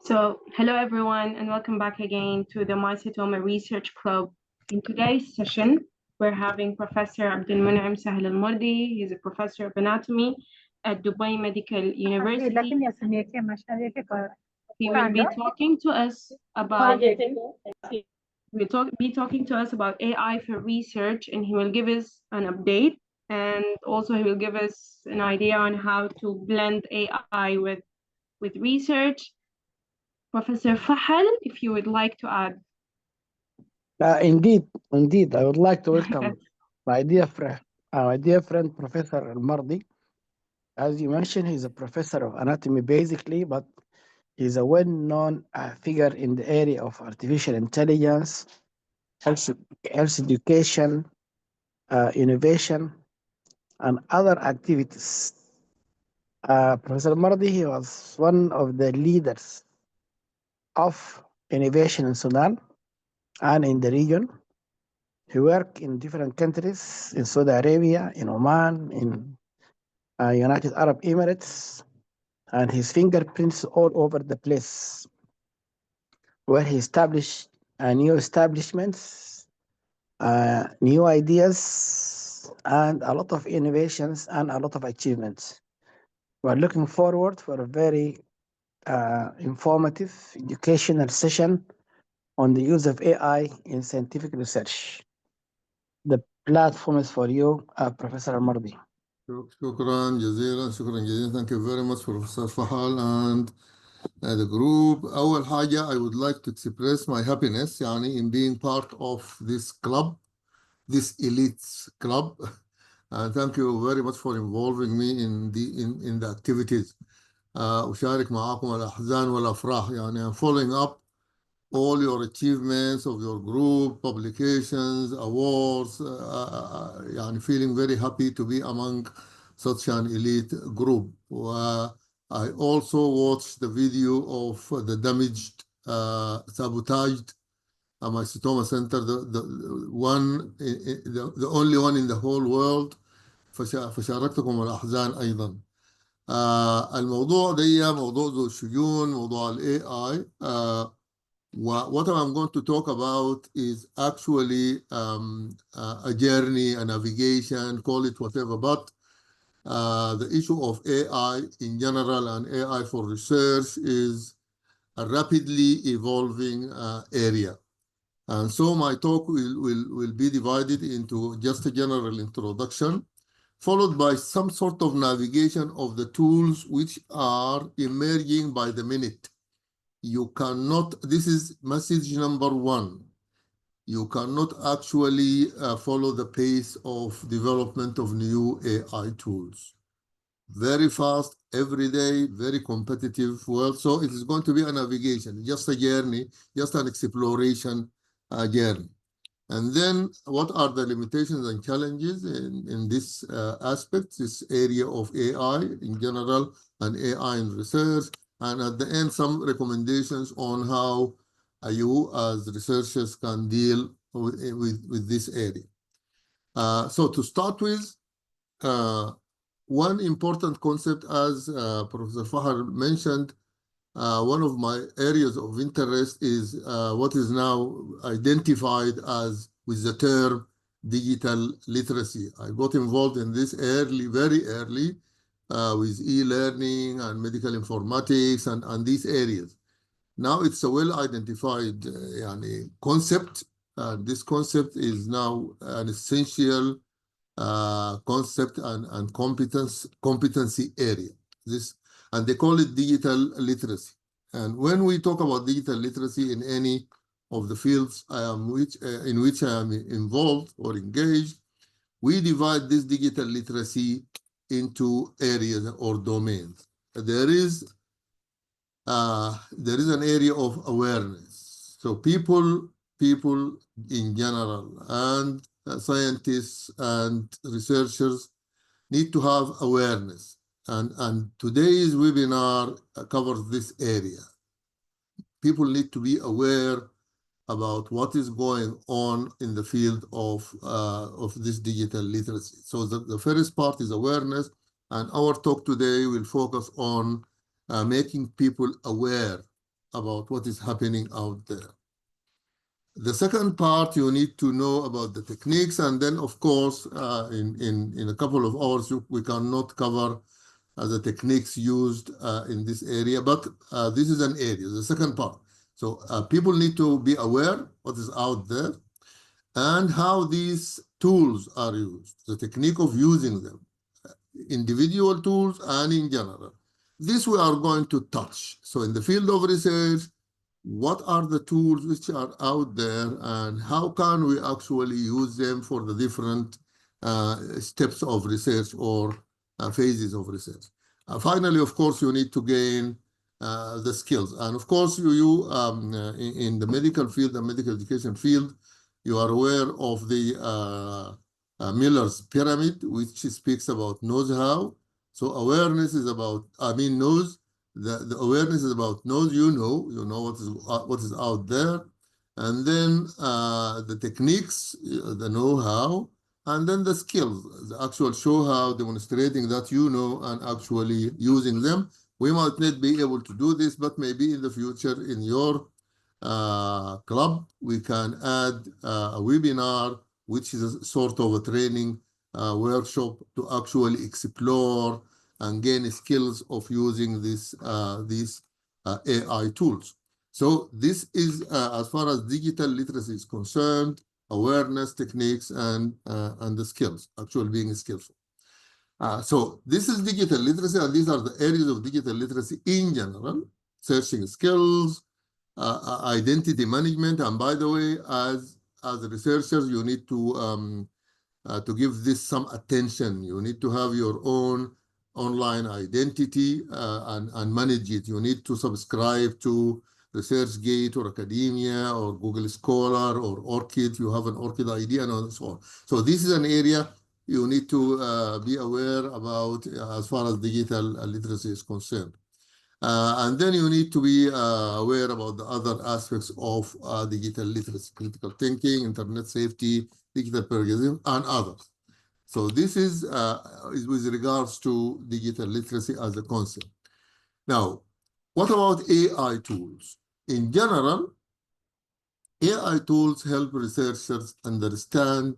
So, hello everyone, and welcome back again to the Mycetoma Research Club. In today's session, we're having Professor Abdelmoniem Elmardi. He's a professor of anatomy at Dubai Medical University. He will be talking to us about AI for research, and he will give us an update, and also he will give us an idea on how to blend AI with research. Professor Fahal, if you would like to add. Indeed, I would like to welcome my dear friend, Professor Elmardi. As you mentioned, he's a professor of anatomy basically, but he's a well-known figure in the area of artificial intelligence, health, health education, innovation, and other activities. Professor Elmardi, he was one of the leaders of innovation in Sudan and in the region. He worked in different countries, in Saudi Arabia, in Oman, in United Arab Emirates, and his fingerprints all over the place, where he established new establishments, new ideas, and a lot of innovations and a lot of achievements. We're looking forward for a very informative educational session on the use of AI in scientific research. The platform is for you, Professor Elmardi. شكرا جزيلا. Thank you very much, Professor Fahal and the group. أول حاجة, I would like to express my happiness in being part of this club, this elite club. And thank you very much for involving me in the activities. أشارك معاكم الأحزان والأفراح. I'm following up all your achievements of your group, publications, awards. Feeling very happy to be among such an elite group. I also watched the video of the damaged, sabotaged Mycetoma Center, the only one in the whole world. فشاركتكم الأحزان أيضا. الموضوع ده موضوع ذو الشجون، موضوع ال AI. What I'm going to talk about is actually a journey, a navigation, call it whatever, but the issue of AI in general and AI for research is a rapidly evolving area. And so my talk will be divided into just a general introduction, followed by some sort of navigation of the tools which are emerging by the minute. You cannot, this is message number one. You cannot actually follow the pace of development of new AI tools. Very fast, every day, very competitive world. So it is going to be a navigation, just a journey, just an exploration journey. And then what are the limitations and challenges in this aspect, this area of AI in general and AI in research? And at the end, some recommendations on how you as researchers can deal with this area. So to start with, one important concept, as Professor Fahar mentioned, one of my areas of interest is what is now identified as with the term digital literacy. I got involved in this early, very early, with e-learning and medical informatics and these areas. Now it's a well-identified concept. This concept is now an essential concept and competency area. And they call it digital literacy. And when we talk about digital literacy in any of the fields in which I am involved or engaged, we divide this digital literacy into areas or domains. There is an area of awareness. So people in general and scientists and researchers need to have awareness. And today's webinar covers this area. People need to be aware about what is going on in the field of this digital literacy. So the first part is awareness, and our talk today will focus on making people aware about what is happening out there. The second part, you need to know about the techniques, and then, of course, in a couple of hours, we cannot cover the techniques used in this area, but this is an area, the second part. So people need to be aware what is out there and how these tools are used, the technique of using them, individual tools and in general. This we are going to touch. So in the field of research, what are the tools which are out there and how can we actually use them for the different steps of research or phases of research. Finally, of course, you need to gain the skills. And of course, in the medical field, the medical education field, you are aware of the Miller's pyramid, which speaks about knows how. So awareness is about, knows. The awareness is about knows, you know what is out there, and then the techniques, the know-how, and then the skills, the actual show-how, demonstrating that you know and actually using them. We might not be able to do this, but maybe in the future in your club, we can add a webinar, which is a sort of a training workshop to actually explore and gain skills of using these AI tools. So this is, as far as digital literacy is concerned, awareness, techniques, and the skills, actually being skillful. So this is digital literacy, and these are the areas of digital literacy in general: searching skills, identity management. And by the way, as researchers, you need to give this some attention. You need to have your own online identity and manage it. You need to subscribe to ResearchGate or Academia or Google Scholar or ORCID. You have an ORCID ID and so on. So this is an area you need to be aware about as far as digital literacy is concerned. And then you need to be aware about the other aspects of digital literacy: critical thinking, internet safety, digital pluralism, and others. So this is with regards to digital literacy as a concept. Now, what about AI tools? In general, AI tools help researchers understand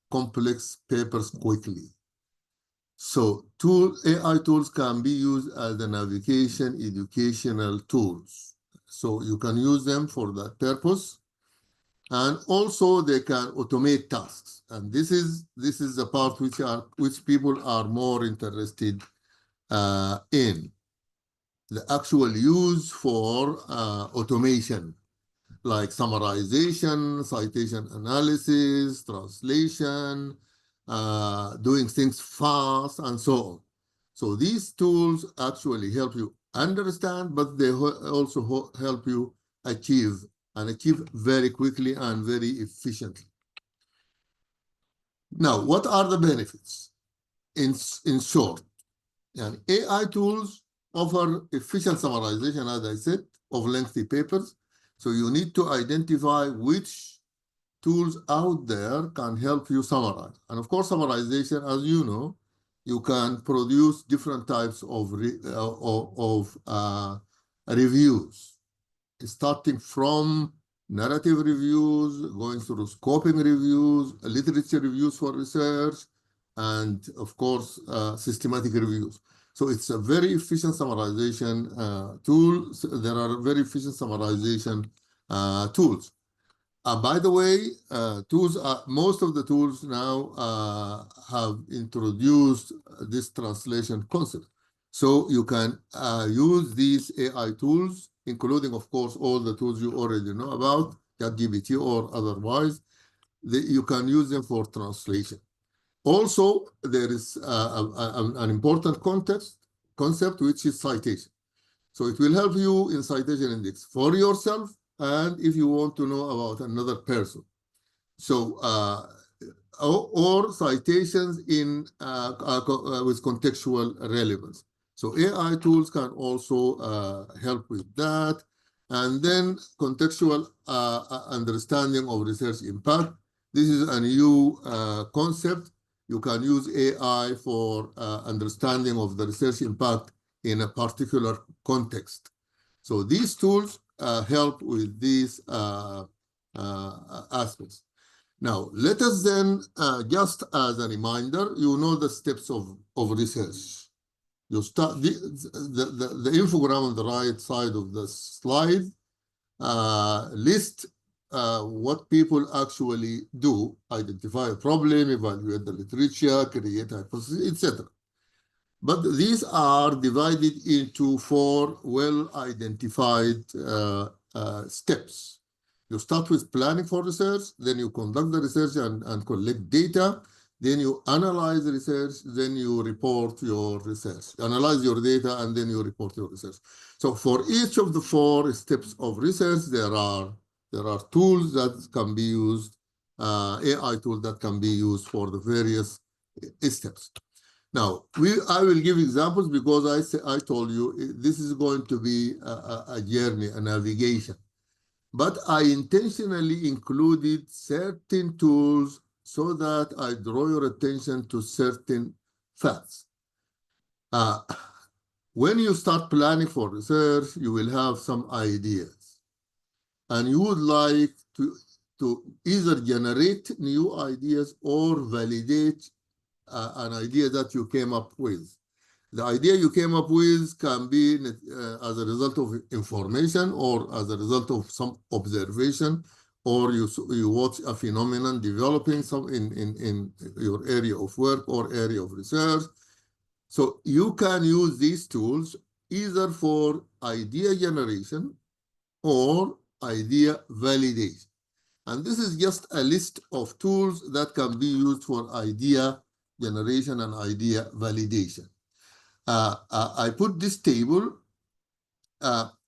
complex papers quickly. So AI tools can be used as a navigation, educational tools. So you can use them for that purpose. And also they can automate tasks. And this is the part which people are more interested in. The actual use for automation, like summarization, citation analysis, translation, doing things fast, and so on. So these tools actually help you understand, but they also help you achieve very quickly and very efficiently. Now, what are the benefits? In short, AI tools offer efficient summarization, as I said, of lengthy papers. So you need to identify which tools out there can help you summarize. And of course, summarization, as you know, you can produce different types of reviews, starting from narrative reviews, going through scoping reviews, literature reviews for research, and of course, systematic reviews. So it's a very efficient summarization tool. There are very efficient summarization tools. By the way, most of the tools now have introduced this translation concept. So you can use these AI tools, including, of course, all the tools you already know about, ChatGPT or otherwise. You can use them for translation. Also, there is an important concept, which is citation. So it will help you in citation index for yourself, and if you want to know about another person. So, or citations with contextual relevance. So AI tools can also help with that. And then contextual understanding of research impact. This is a new concept. You can use AI for understanding of the research impact in a particular context. So these tools help with these aspects. Now, let us then, just as a reminder, you know the steps of research. You start the infogram on the right side of the slide list what people actually do: identify a problem, evaluate the literature, create hypotheses, etc. But these are divided into 4 well-identified steps. You start with planning for research, then you conduct the research and collect data, then you analyze the research, then you report your research. Analyze your data, and then you report your research. So for each of the 4 steps of research, there are tools that can be used, AI tools that can be used for the various steps. Now, I will give examples because I told you this is going to be a journey, a navigation. But I intentionally included certain tools so that I draw your attention to certain facts. When you start planning for research, you will have some ideas. And you would like to either generate new ideas or validate an idea that you came up with. The idea you came up with can be as a result of information or as a result of some observation, or you watch a phenomenon developing in your area of work or area of research. So you can use these tools either for idea generation or idea validation. And this is just a list of tools that can be used for idea generation and idea validation. I put this table.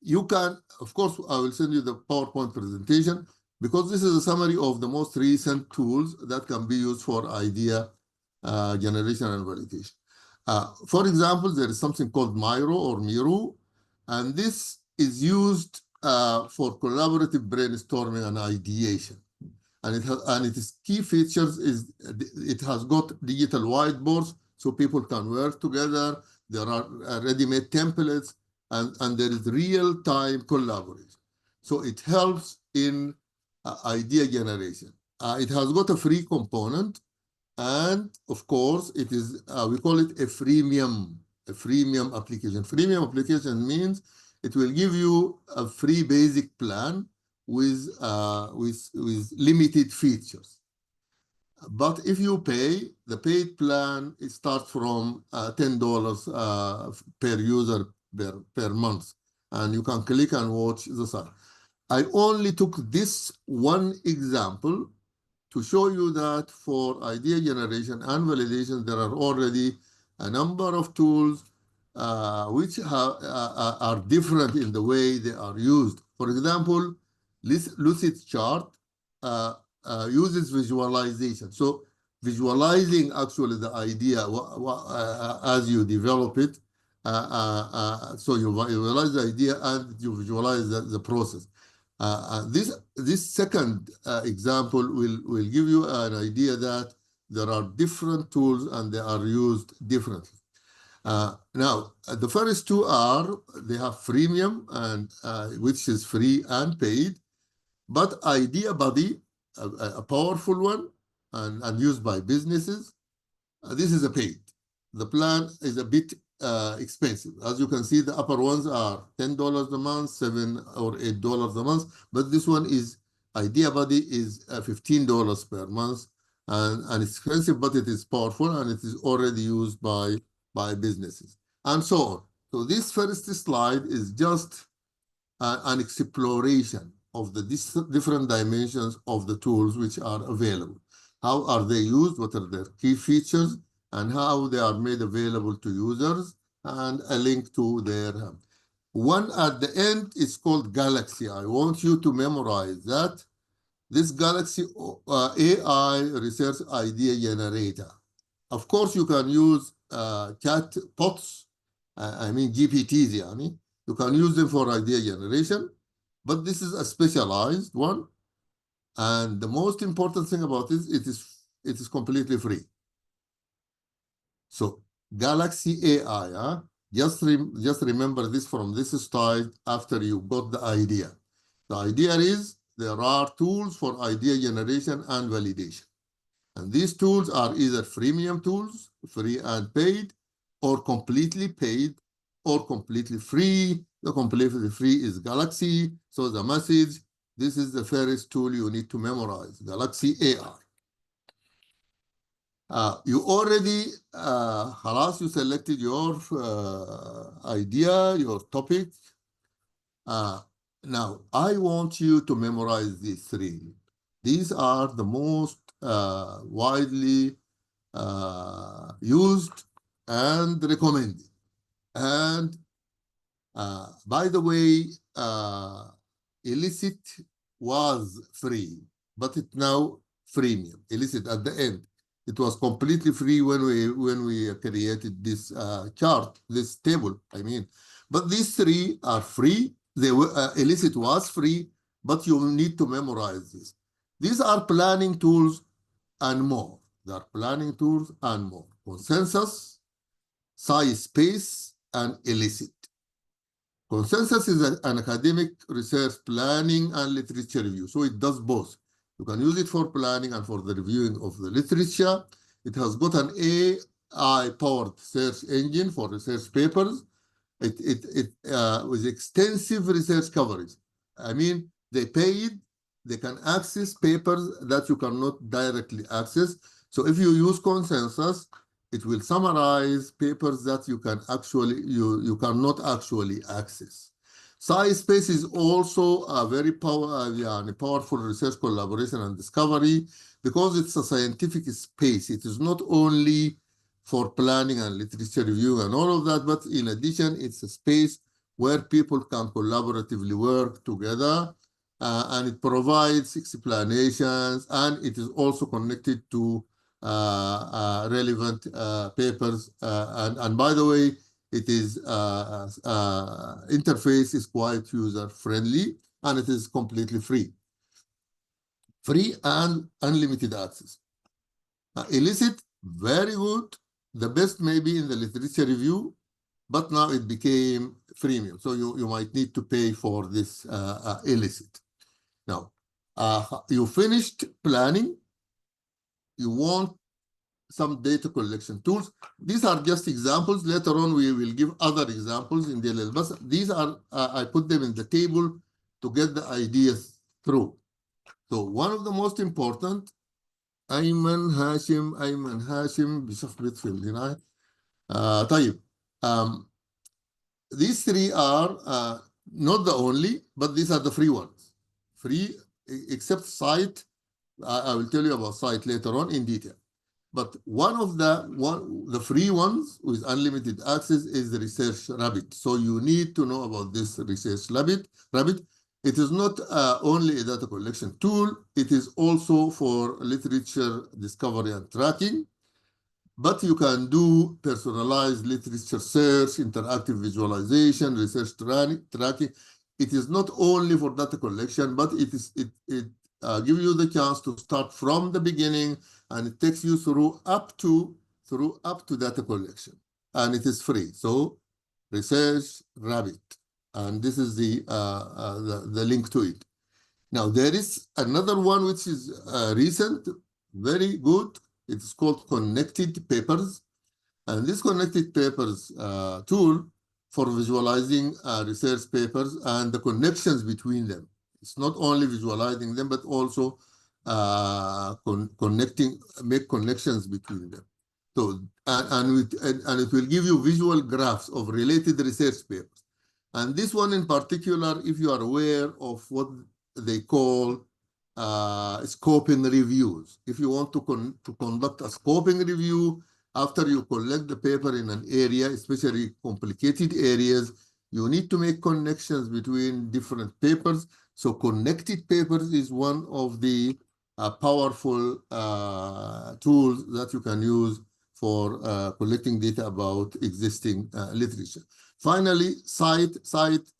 You can, of course, I will send you the PowerPoint presentation because this is a summary of the most recent tools that can be used for idea generation and validation. For example, there is something called Miro, and this is used for collaborative brainstorming and ideation. And its key features is it has got digital whiteboards so people can work together. There are ready-made templates, and there is real-time collaboration. So it helps in idea generation. It has got a free component, and of course, it is we call it a freemium application. Freemium application means it will give you a free basic plan with limited features. But if you pay, the paid plan, it starts from $10 per user per month, and you can click and watch the site. I only took this one example to show you that for idea generation and validation, there are already a number of tools which are different in the way they are used. For example, Lucidchart uses visualization. So visualizing actually the idea as you develop it. So you visualize the idea and you visualize the process. This second example will give you an idea that there are different tools and they are used differently. Now, the first 2 they have freemium, and which is free and paid. But Idea Buddy, a powerful one and used by businesses, this is a paid. The plan is a bit expensive. As you can see, the upper ones are $10 a month, $7 or $8 a month. But this one is Idea Buddy is $15 per month, and it's expensive, but it is powerful and it is already used by businesses, and so on. So this first slide is just an exploration of the different dimensions of the tools which are available. How are they used? What are their key features? And how they are made available to users, and a link to their one at the end is called Galaxy. I want you to memorize that. This Galaxy AI Research Idea Generator. Of course, you can use chat bots, I mean GPTs, yani. You can use them for idea generation, but this is a specialized one. And the most important thing about this, it is completely free. So Galaxy AI, just remember this from this slide after you got the idea. The idea is there are tools for idea generation and validation. And these tools are either freemium tools, free and paid, or completely paid, or completely free. The completely free is Galaxy. So the message, this is the first tool you need to memorize, Galaxy AI. You already, خلاص, you selected your idea, your topic. Now, I want you to memorize these three. These are the most widely used and recommended. And by the way, Illicit was free, but it's now freemium. Illicit at the end. It was completely free when we created this chart, this table, I mean. But these three are free. They were, Illicit was free, but you need to memorize this. These are planning tools and more. They are planning tools and more. Consensus, SciSpace, and Illicit. Consensus is an academic research planning and literature review. So it does both. You can use it for planning and for the reviewing of the literature. It has got an AI-powered search engine for research papers. With extensive research coverage. I mean, they paid, they can access papers that you cannot directly access. So if you use Consensus, it will summarize papers that you can actually, you cannot actually access. SciSpace is also a very powerful research collaboration and discovery because it's a scientific space. It is not only for planning and literature review and all of that, but in addition, it's a space where people can collaboratively work together, and it provides explanations, and it is also connected to relevant papers. And by the way, it is interface is quite user-friendly, and it is completely free. Free and unlimited access. Illicit, very good. The best maybe in the literature review, but now it became freemium. So you might need to pay for this Illicit. Now, you finished planning. You want some data collection tools. These are just examples. Later on, we will give other examples in the but these are, I put them in the table to get the ideas through. So one of the most important, أيمن هاشم بشخبط في الهنا. طيب, these three are not the only, but these are the free ones. Free, except site. I will tell you about site later on in detail. But one of the free ones with unlimited access is the Research Rabbit. So you need to know about this Research Rabbit. It is not only a data collection tool, it is also for literature discovery and tracking. But you can do personalized literature search, interactive visualization, research tracking. It is not only for data collection, but it gives you the chance to start from the beginning, and it takes you through up to data collection, and it is free. So, Research Rabbit. And this is the link to it. Now, there is another one which is recent, very good. It's called Connected Papers. And this Connected Papers tool for visualizing research papers and the connections between them. It's not only visualizing them, but also make connections between them. So, and it will give you visual graphs of related research papers. And this one in particular, if you are aware of what they call scoping reviews. If you want to conduct a scoping review, after you collect the paper in an area, especially complicated areas, you need to make connections between different papers. So Connected Papers is one of the powerful tools that you can use for collecting data about existing literature. Finally, Cite,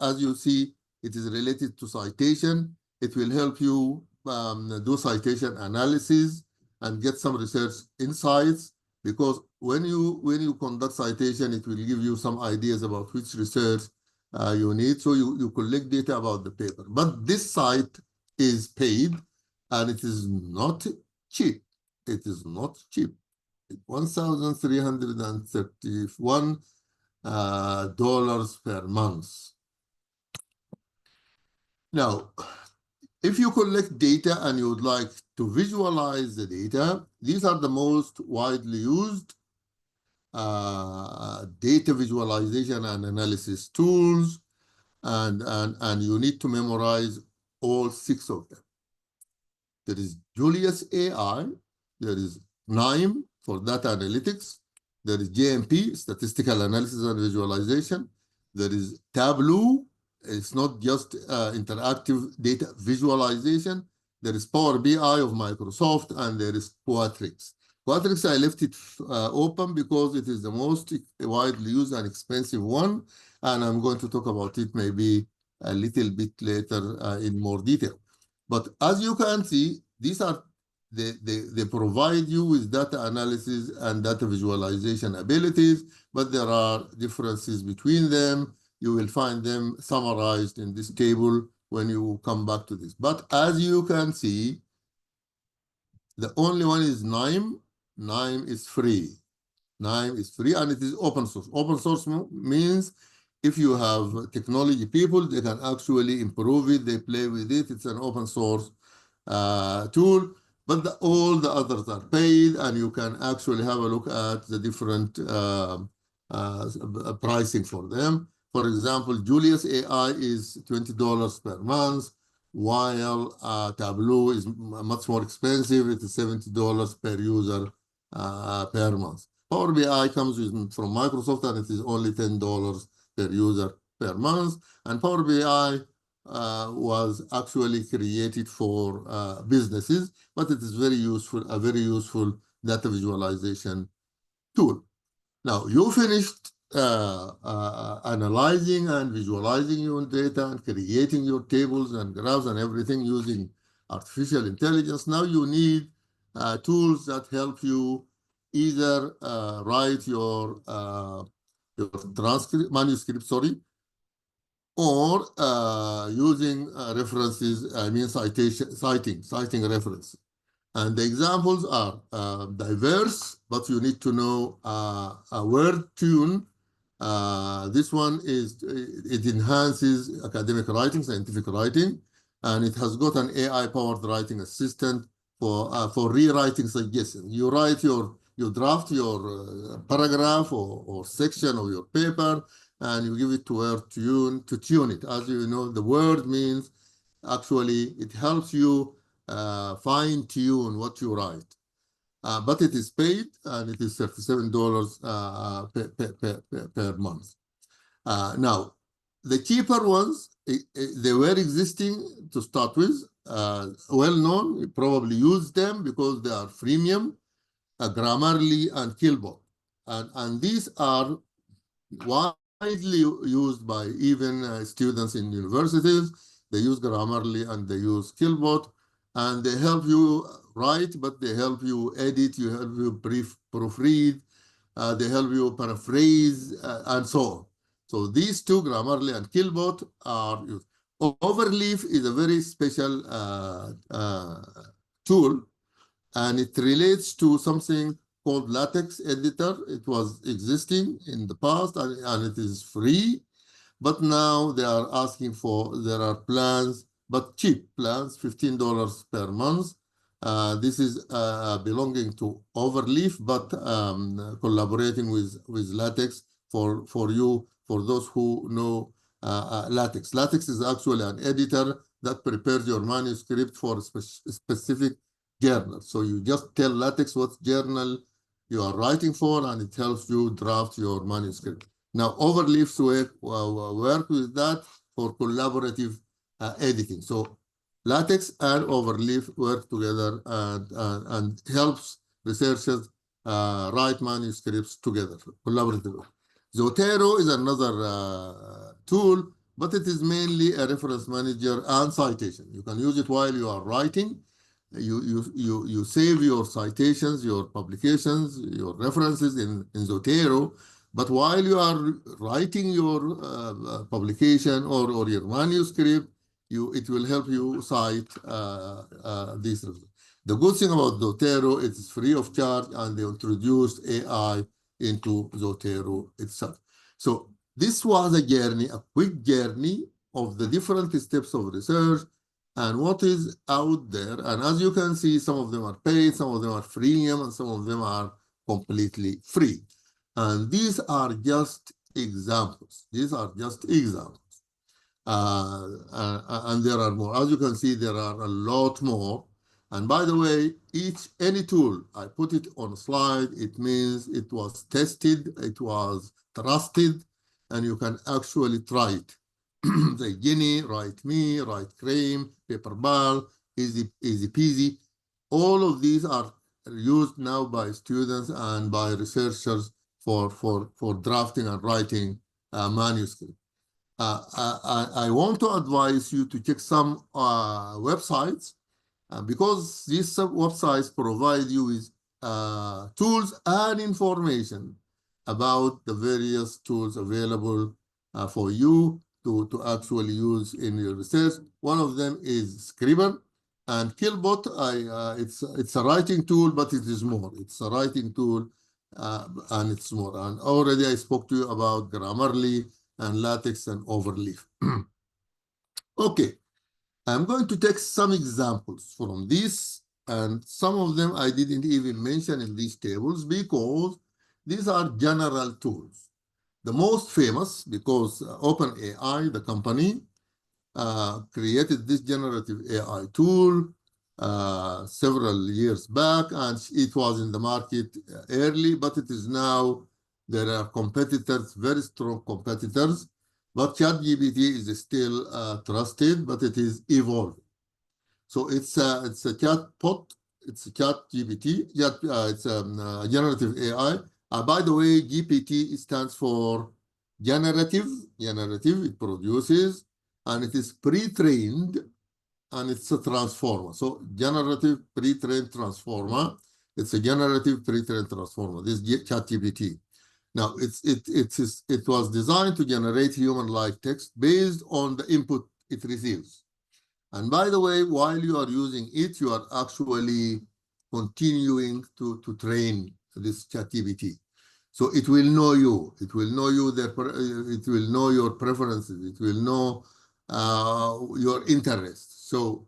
as you see, it is related to citation. It will help you do citation analysis and get some research insights, because when you conduct citation, it will give you some ideas about which research you need. So you collect data about the paper. But this site is paid, and it is not cheap. It is not cheap. $1,331 dollars per month. Now, if you collect data and you would like to visualize the data, these are the most widely used data visualization and analysis tools, and you need to memorize all 6 of them. There is Julius AI, there is NIME for data analytics, there is JMP, statistical analysis and visualization, there is Tableau, it's not just interactive data visualization, there is Power BI of Microsoft, and there is Qualtrics. Qualtrics, I left it open because it is the most widely used and expensive one, and I'm going to talk about it maybe a little bit later in more detail. But as you can see, these are they provide you with data analysis and data visualization abilities, but there are differences between them. You will find them summarized in this table when you come back to this. But as you can see, the only one is NIME. NIME is free. NIME is free, and it is open source. Open source means if you have technology people, they can actually improve it, they play with it. It's an open source tool, but all the others are paid, and you can actually have a look at the different pricing for them. For example, Julius AI is $20 per month, while Tableau is much more expensive. It is $70 per user per month. Power BI comes from Microsoft, and it is only $10 per user per month. And Power BI was actually created for businesses, but it is very useful, a very useful data visualization tool. Now, you finished analyzing and visualizing your data and creating your tables and graphs and everything using artificial intelligence. Now you need tools that help you either write your manuscript, or using references, citing references. And the examples are diverse, but you need to know a word tune. This one it enhances academic writing, scientific writing, and it has got an AI-powered writing assistant for rewriting suggestions. You draft your paragraph or section of your paper, and you give it to word tune to tune it. As you know, the word means actually it helps you fine-tune what you write. But it is paid, and it is $37 per month. Now, the cheaper ones, they were existing to start with, well-known. You probably use them because they are freemium, Grammarly and Killbot. And these are widely used by even students in universities. They use Grammarly and they use Killbot, and they help you write, but they help you edit, you help you proofread, they help you paraphrase, and so on. So these two, Grammarly and Killbot, are used. Overleaf is a very special tool, and it relates to something called LaTeX editor. It was existing in the past, and it is free, but now they are asking there are plans, but cheap plans, $15 per month. This is belonging to Overleaf, but collaborating with LaTeX for those who know LaTeX. LaTeX is actually an editor that prepares your manuscript for a specific journal. So you just tell LaTeX what journal you are writing for, and it helps you draft your manuscript. Now, Overleaf's work with that for collaborative editing. So LaTeX and Overleaf work together and helps researchers write manuscripts together collaboratively. Zotero is another tool, but it is mainly a reference manager and citation. You can use it while you are writing. You save your citations, your publications, your references in Zotero, But while you are writing your publication or your manuscript, it will help you cite these results. The good thing about Zotero, it's free of charge, and they introduced AI into Zotero itself. So this was a journey, a quick journey of the different steps of research and what is out there. And as you can see, some of them are paid, some of them are freemium, and some of them are completely free. And these are just examples. These are just examples. And there are more. As you can see, there are a lot more. And by the way, any tool, I put it on a slide, it means it was tested, it was trusted, and you can actually try it. The Guinea, Write Me, Write Cream, Paperball, Easy Peasy. All of these are used now by students and by researchers for drafting and writing manuscript. I want to advise you to check some websites because these websites provide you with tools and information about the various tools available for you to actually use in your research. One of them is Scribble, and Killbot. It's a writing tool, but it is more. It's a writing tool, and it's more. And already I spoke to you about Grammarly and LaTeX and Overleaf. Okay, I'm going to take some examples from this, and some of them I didn't even mention in these tables because these are general tools. The most famous, because OpenAI, the company, created this generative AI tool several years back, and it was in the market early, but it is now, there are competitors, very strong competitors, but ChatGPT is still trusted, but it is evolving. So it's a chatbot, it's a ChatGPT, it's a generative AI. By the way, GPT stands for generative, it produces, and it is pre-trained, and it's a transformer. So generative pre-trained transformer, it's a generative pre-trained transformer, this ChatGPT. Now, it was designed to generate human-like text based on the input it receives. And by the way, while you are using it, you are actually continuing to train this ChatGPT. So it will know you. It will know you. It will know your preferences. It will know your interests. So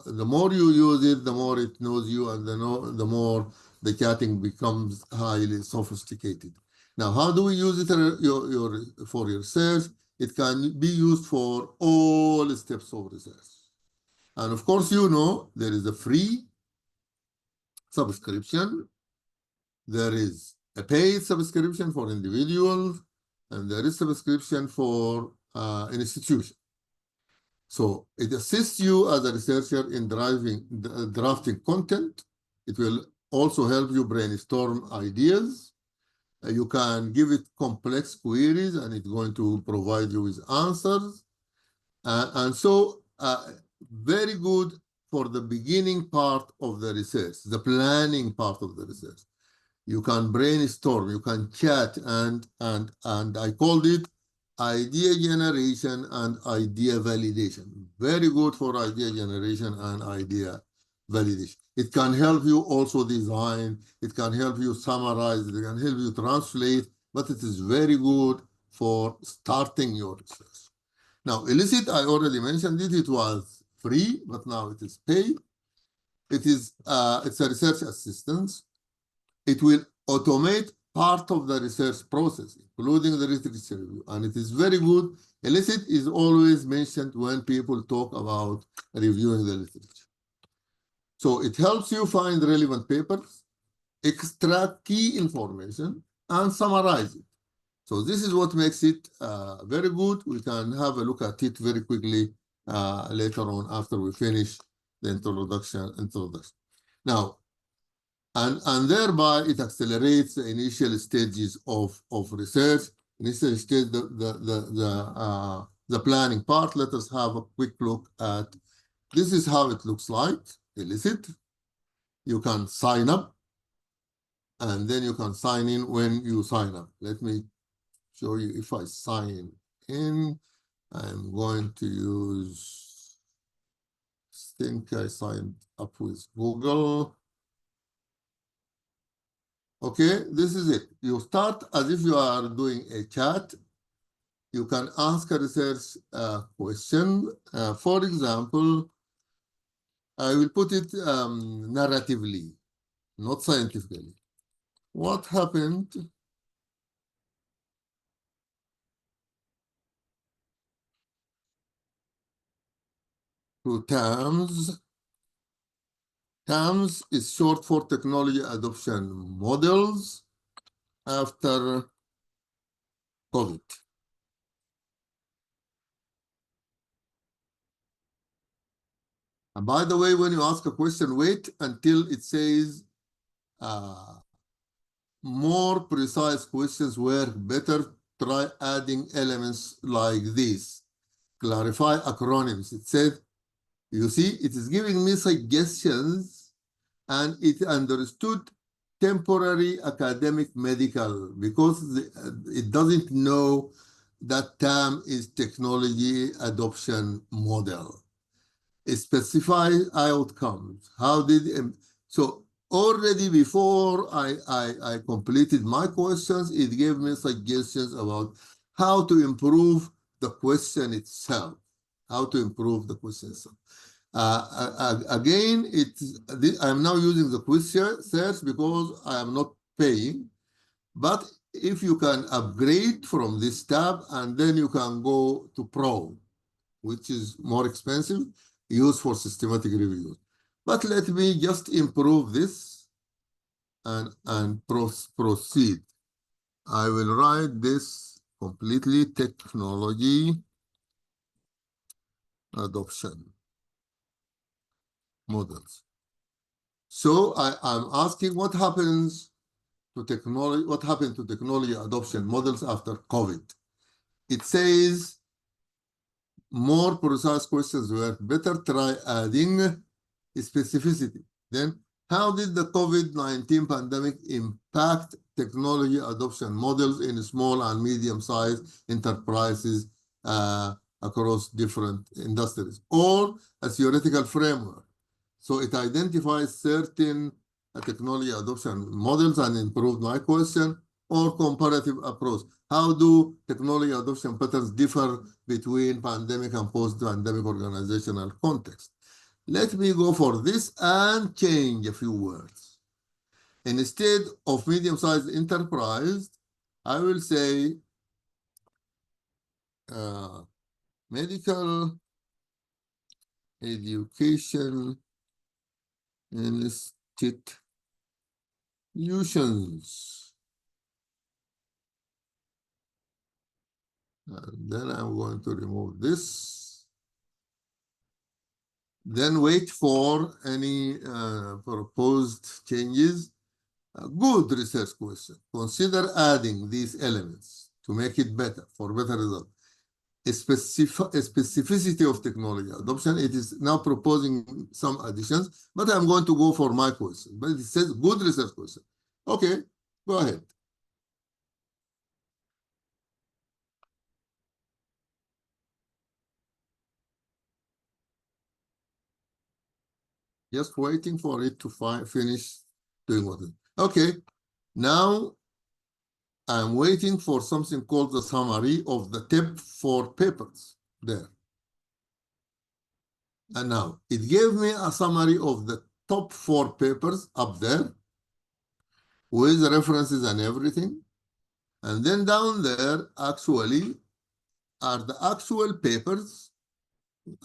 the more you use it, the more it knows you, and the more the chatting becomes highly sophisticated. Now, how do we use it for research? It can be used for all steps of research. And of course, you know, there is a free subscription. There is a paid subscription for individuals, and there is subscription for an institution. So it assists you as a researcher in drafting content. It will also help you brainstorm ideas. You can give it complex queries, and it's going to provide you with answers. And so very good for the beginning part of the research, the planning part of the research. You can brainstorm, you can chat, and I called it idea generation and idea validation. Very good for idea generation and idea validation. It can help you also design, it can help you summarize, it can help you translate, but it is very good for starting your research. Now, Elicit, I already mentioned it, it was free, but now it is paid. It's a research assistant. It will automate part of the research process, including the literature review, and it is very good. Elicit is always mentioned when people talk about reviewing the literature. So it helps you find relevant papers, extract key information, and summarize it. So this is what makes it very good. We can have a look at it very quickly later on after we finish the introduction. Now, and thereby it accelerates the initial stages of research. Initial stage, the planning part. Let us have a quick look at, this is how it looks like. Elicit. You can sign up, and then you can sign in when you sign up. Let me show you if I sign in. I'm going to use, I think I signed up with Google. Okay, this is it. You start as if you are doing a chat. You can ask a research question. For example, I will put it narratively, not scientifically. What happened to TAMS? TAMS is short for Technology Adoption Models after COVID. And by the way, when you ask a question, wait until it says more precise questions work better. Try adding elements like this. Clarify acronyms. It said, you see, it is giving me suggestions and it understood temporary academic medical because it doesn't know that TAM is technology adoption model. It specifies outcomes. How did, so already before I completed my questions, it gave me suggestions about how to improve the question itself. How to improve the question itself. Again, I'm now using the quiz search because I am not paying. But if you can upgrade from this tab and then you can go to Pro, which is more expensive, used for systematic reviews. But let me just improve this and proceed. I will write this completely technology adoption models. So I'm asking what happens to technology, what happened to technology adoption models after COVID? It says more precise questions were better. Try adding specificity. Then, how did the COVID-19 pandemic impact technology adoption models in small and medium-sized enterprises across different industries? Or a theoretical framework. So it identifies certain technology adoption models and improved my question, or comparative approach. How do technology adoption patterns differ between pandemic and post-pandemic organizational context? Let me go for this and change a few words. Instead of medium-sized enterprise, I will say medical education institutions. And then I'm going to remove this. Then wait for any proposed changes. A good research question. Consider adding these elements to make it better, for better result. A specificity of technology adoption. It is now proposing some additions, but I'm going to go for my question. But it says good research question. Okay, go ahead. Just waiting for it to finish doing what it. Okay, now I'm waiting for something called the summary of the top 4 papers there. And now it gave me a summary of the top 4 papers up there with references and everything. And then down there actually are the actual papers,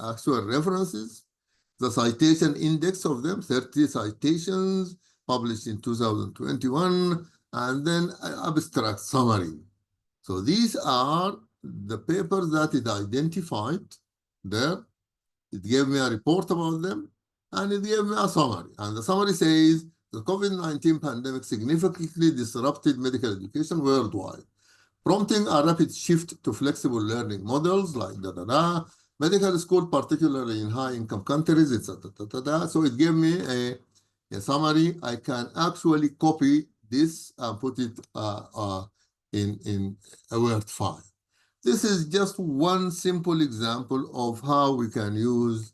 actual references, the citation index of them, 30 citations published in 2021, and then an abstract summary. So these are the papers that it identified there. It gave me a report about them, and it gave me a summary. And the summary says, the COVID-19 pandemic significantly disrupted medical education worldwide, prompting a rapid shift to flexible learning models like medical school, particularly in high-income countries, etc. So it gave me a summary. I can actually copy this and put it in a word file. This is just one simple example of how we can use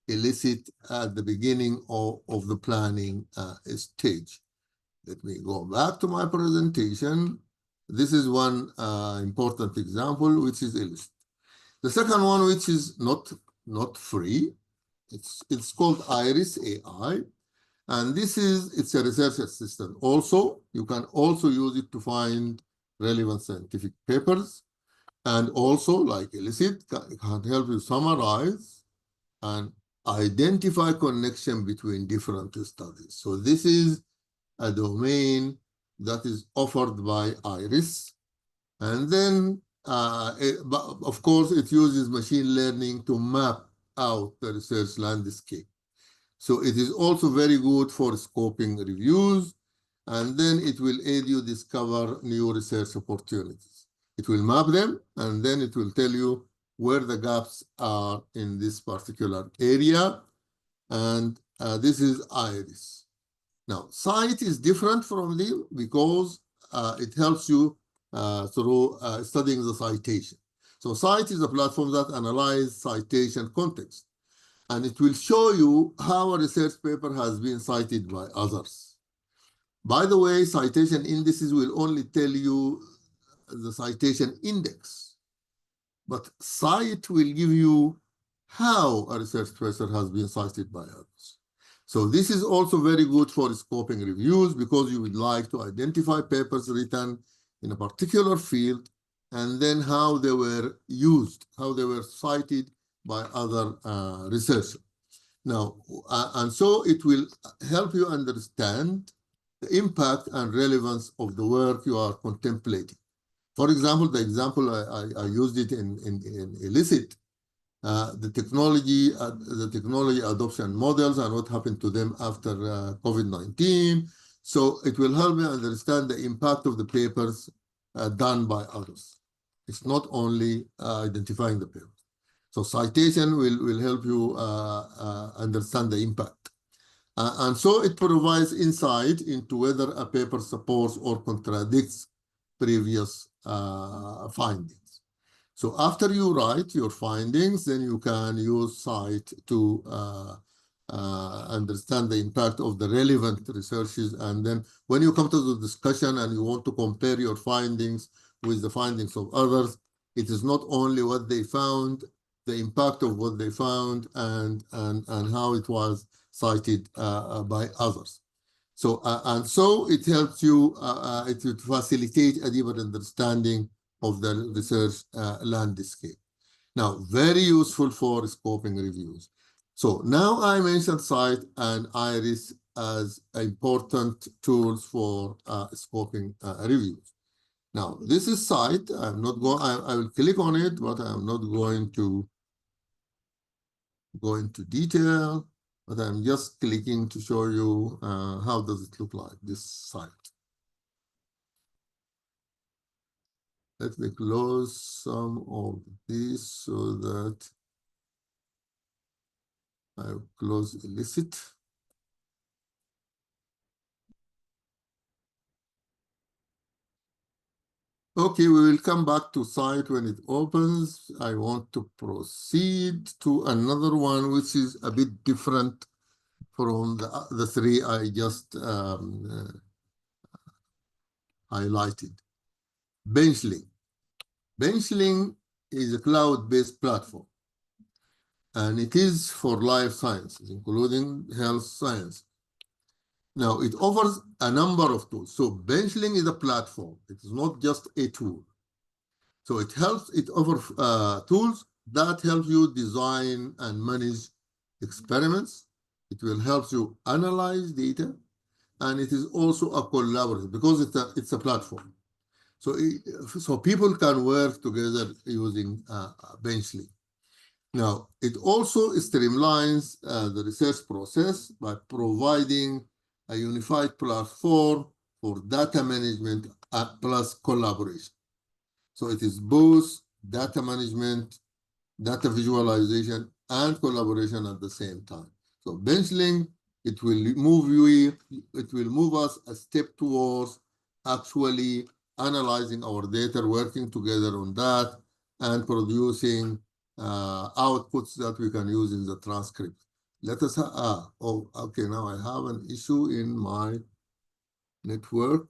elicit at the beginning of the planning stage. Let me go back to my presentation. This is one important example, which is elicit. The second one, which is not free, it's called Iris AI, and it's a research assistant. Also, you can also use it to find relevant scientific papers, and also, like elicit, can help you summarize and identify connection between different studies. So this is a domain that is offered by Iris, and then of course it uses machine learning to map out the research landscape. So it is also very good for scoping reviews, and then it will aid you discover new research opportunities. It will map them, and then it will tell you where the gaps are in this particular area. And this is Iris. Now, Cite is different from them because it helps you through studying the citation. So Cite is a platform that analyzes citation context, and it will show you how a research paper has been cited by others. By the way, citation indices will only tell you the citation index, but Cite will give you how a research paper has been cited by others. So this is also very good for scoping reviews because you would like to identify papers written in a particular field and then how they were used, how they were cited by other researchers. Now, and so it will help you understand the impact and relevance of the work you are contemplating. For example, the example I used it in elicit, the technology adoption models and what happened to them after COVID-19. So it will help me understand the impact of the papers done by others. It's not only identifying the papers. So citation will help you understand the impact. And so it provides insight into whether a paper supports or contradicts previous findings. So after you write your findings, then you can use Cite to understand the impact of the relevant researches. And then when you come to the discussion and you want to compare your findings with the findings of others, it is not only what they found, the impact of what they found, and how it was cited by others. So and so it helps you, it will facilitate a deeper understanding of the research landscape. Now, very useful for scoping reviews. So now I mentioned Cite and Iris as important tools for scoping reviews. Now, this is Cite. I'm not going. I will click on it, but I'm not going to go into detail. But I'm just clicking to show you how does it look like, this Cite. Let me close some of these so that I'll close elicit. Okay, we will come back to Cite when it opens. I want to proceed to another one, which is a bit different from the three I just highlighted. Benchling. Benchling is a cloud-based platform, and it is for life sciences, including health science. Now, it offers a number of tools. So Benchling is a platform. It is not just a tool. So it offers tools that help you design and manage experiments. It will help you analyze data, and it is also a collaborative because it's a platform. So people can work together using Benchling. Now, it also streamlines the research process by providing a unified platform for data management plus collaboration. So it is both data management, data visualization, and collaboration at the same time. So Benchling, it will move us a step towards actually analyzing our data, working together on that, and producing outputs that we can use in the transcript. Let us, okay, now I have an issue in my network.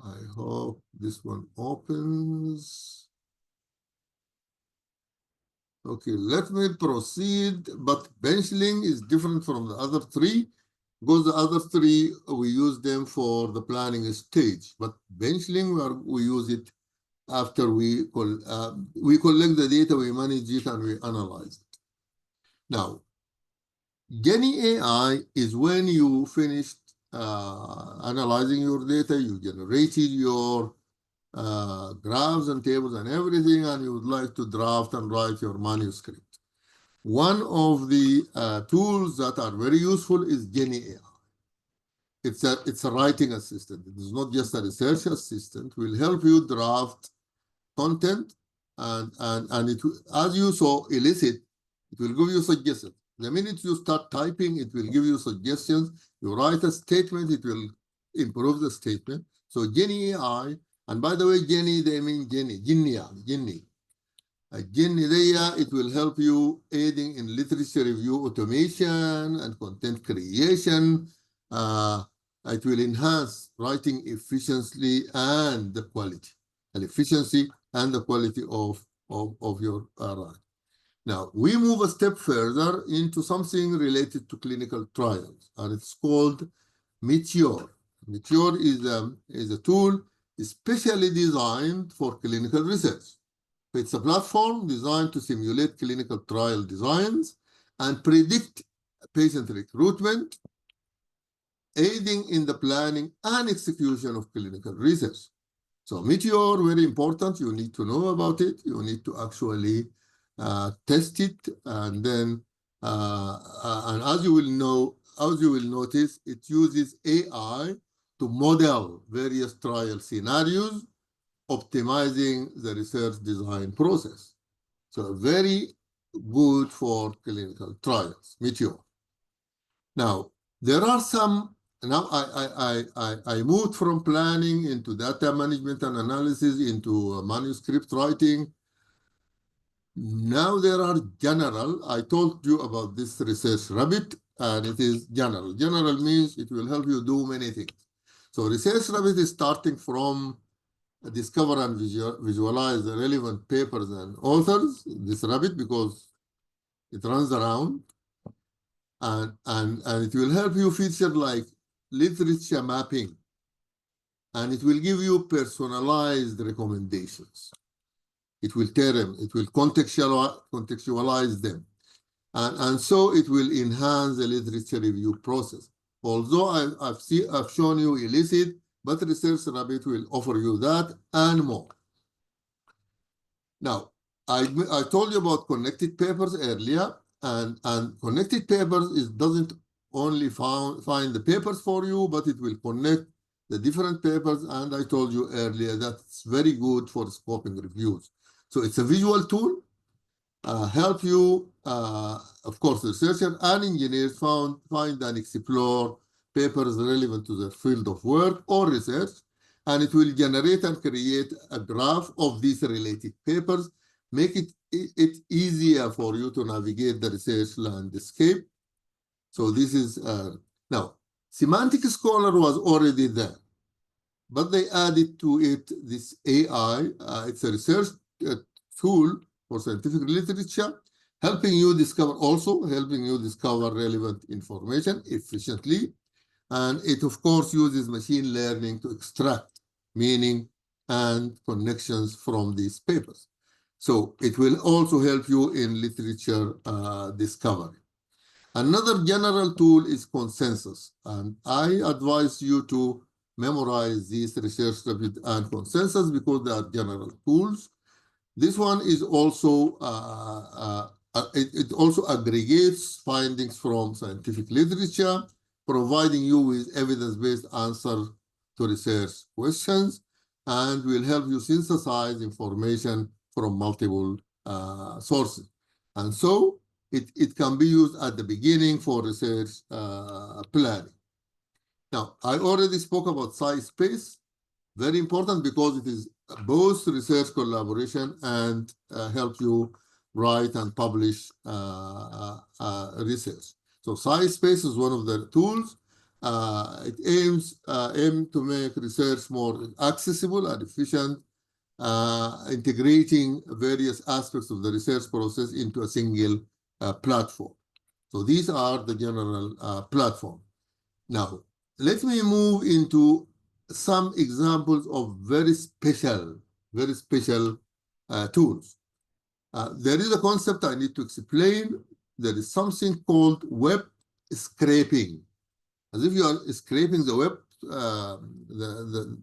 I hope this one opens. Okay, let me proceed, but benchling is different from the other three because the other three, we use them for the planning stage, but benchling, we use it after we collect the data, we manage it, and we analyze it. Now, Genie AI is when you finished analyzing your data, you generated your graphs and tables and everything, and you would like to draft and write your manuscript. One of the tools that are very useful is Genie AI. It's a writing assistant. It is not just a research assistant. It will help you draft content, and it will, as you saw, elicit, it will give you suggestions. The minute you start typing, it will give you suggestions. You write a statement, it will improve the statement. So Genie AI, and by the way, Genie, they mean Genie. Genie there, it will help you aiding in literature review automation and content creation. It will enhance writing efficiency and the quality, and efficiency and the quality of your writing. Now, we move a step further into something related to clinical trials, and it's called Meteor. Meteor is a tool especially designed for clinical research. It's a platform designed to simulate clinical trial designs and predict patient recruitment, aiding in the planning and execution of clinical research. So Meteor, very important. You need to know about it. You need to actually test it, and then and as you will notice, it uses AI to model various trial scenarios, optimizing the research design process. So very good for clinical trials, Meteor. Now, there are some, now I moved from planning into data management and analysis into manuscript writing. Now there are general, I told you about this research rabbit, and it is general. General means it will help you do many things. So research rabbit is starting from discover and visualize the relevant papers and authors, this rabbit, because it runs around, and it will help you feature like literature mapping, and it will give you personalized recommendations. It will tell them, it will contextualize them, and so it will enhance the literature review process. Although I've shown you elicit, but Research Rabbit will offer you that and more. Now, I told you about connected papers earlier, and connected papers doesn't only find the papers for you, but it will connect the different papers, and I told you earlier that it's very good for scoping reviews. So it's a visual tool, help you, of course, researchers and engineers find and explore papers relevant to their field of work or research, and it will generate and create a graph of these related papers, make it easier for you to navigate the research landscape. So this is, now, Semantic Scholar was already there, but they added to it this AI. It's a research tool for scientific literature, helping you discover relevant information efficiently. And it, of course, uses machine learning to extract meaning and connections from these papers. So it will also help you in literature discovery. Another general tool is consensus, and I advise you to memorize these research and consensus because they are general tools. This one is also, it also aggregates findings from scientific literature, providing you with evidence-based answers to research questions, and will help you synthesize information from multiple sources. And so it can be used at the beginning for research planning. Now, I already spoke about SciSpace. Very important because it is both research collaboration and help you write and publish research. So SciSpace is one of the tools. It aims to make research more accessible and efficient, integrating various aspects of the research process into a single platform. So these are the general platform. Now, let me move into some examples of very special tools. There is a concept I need to explain. There is something called web scraping. As if you are scraping the web, the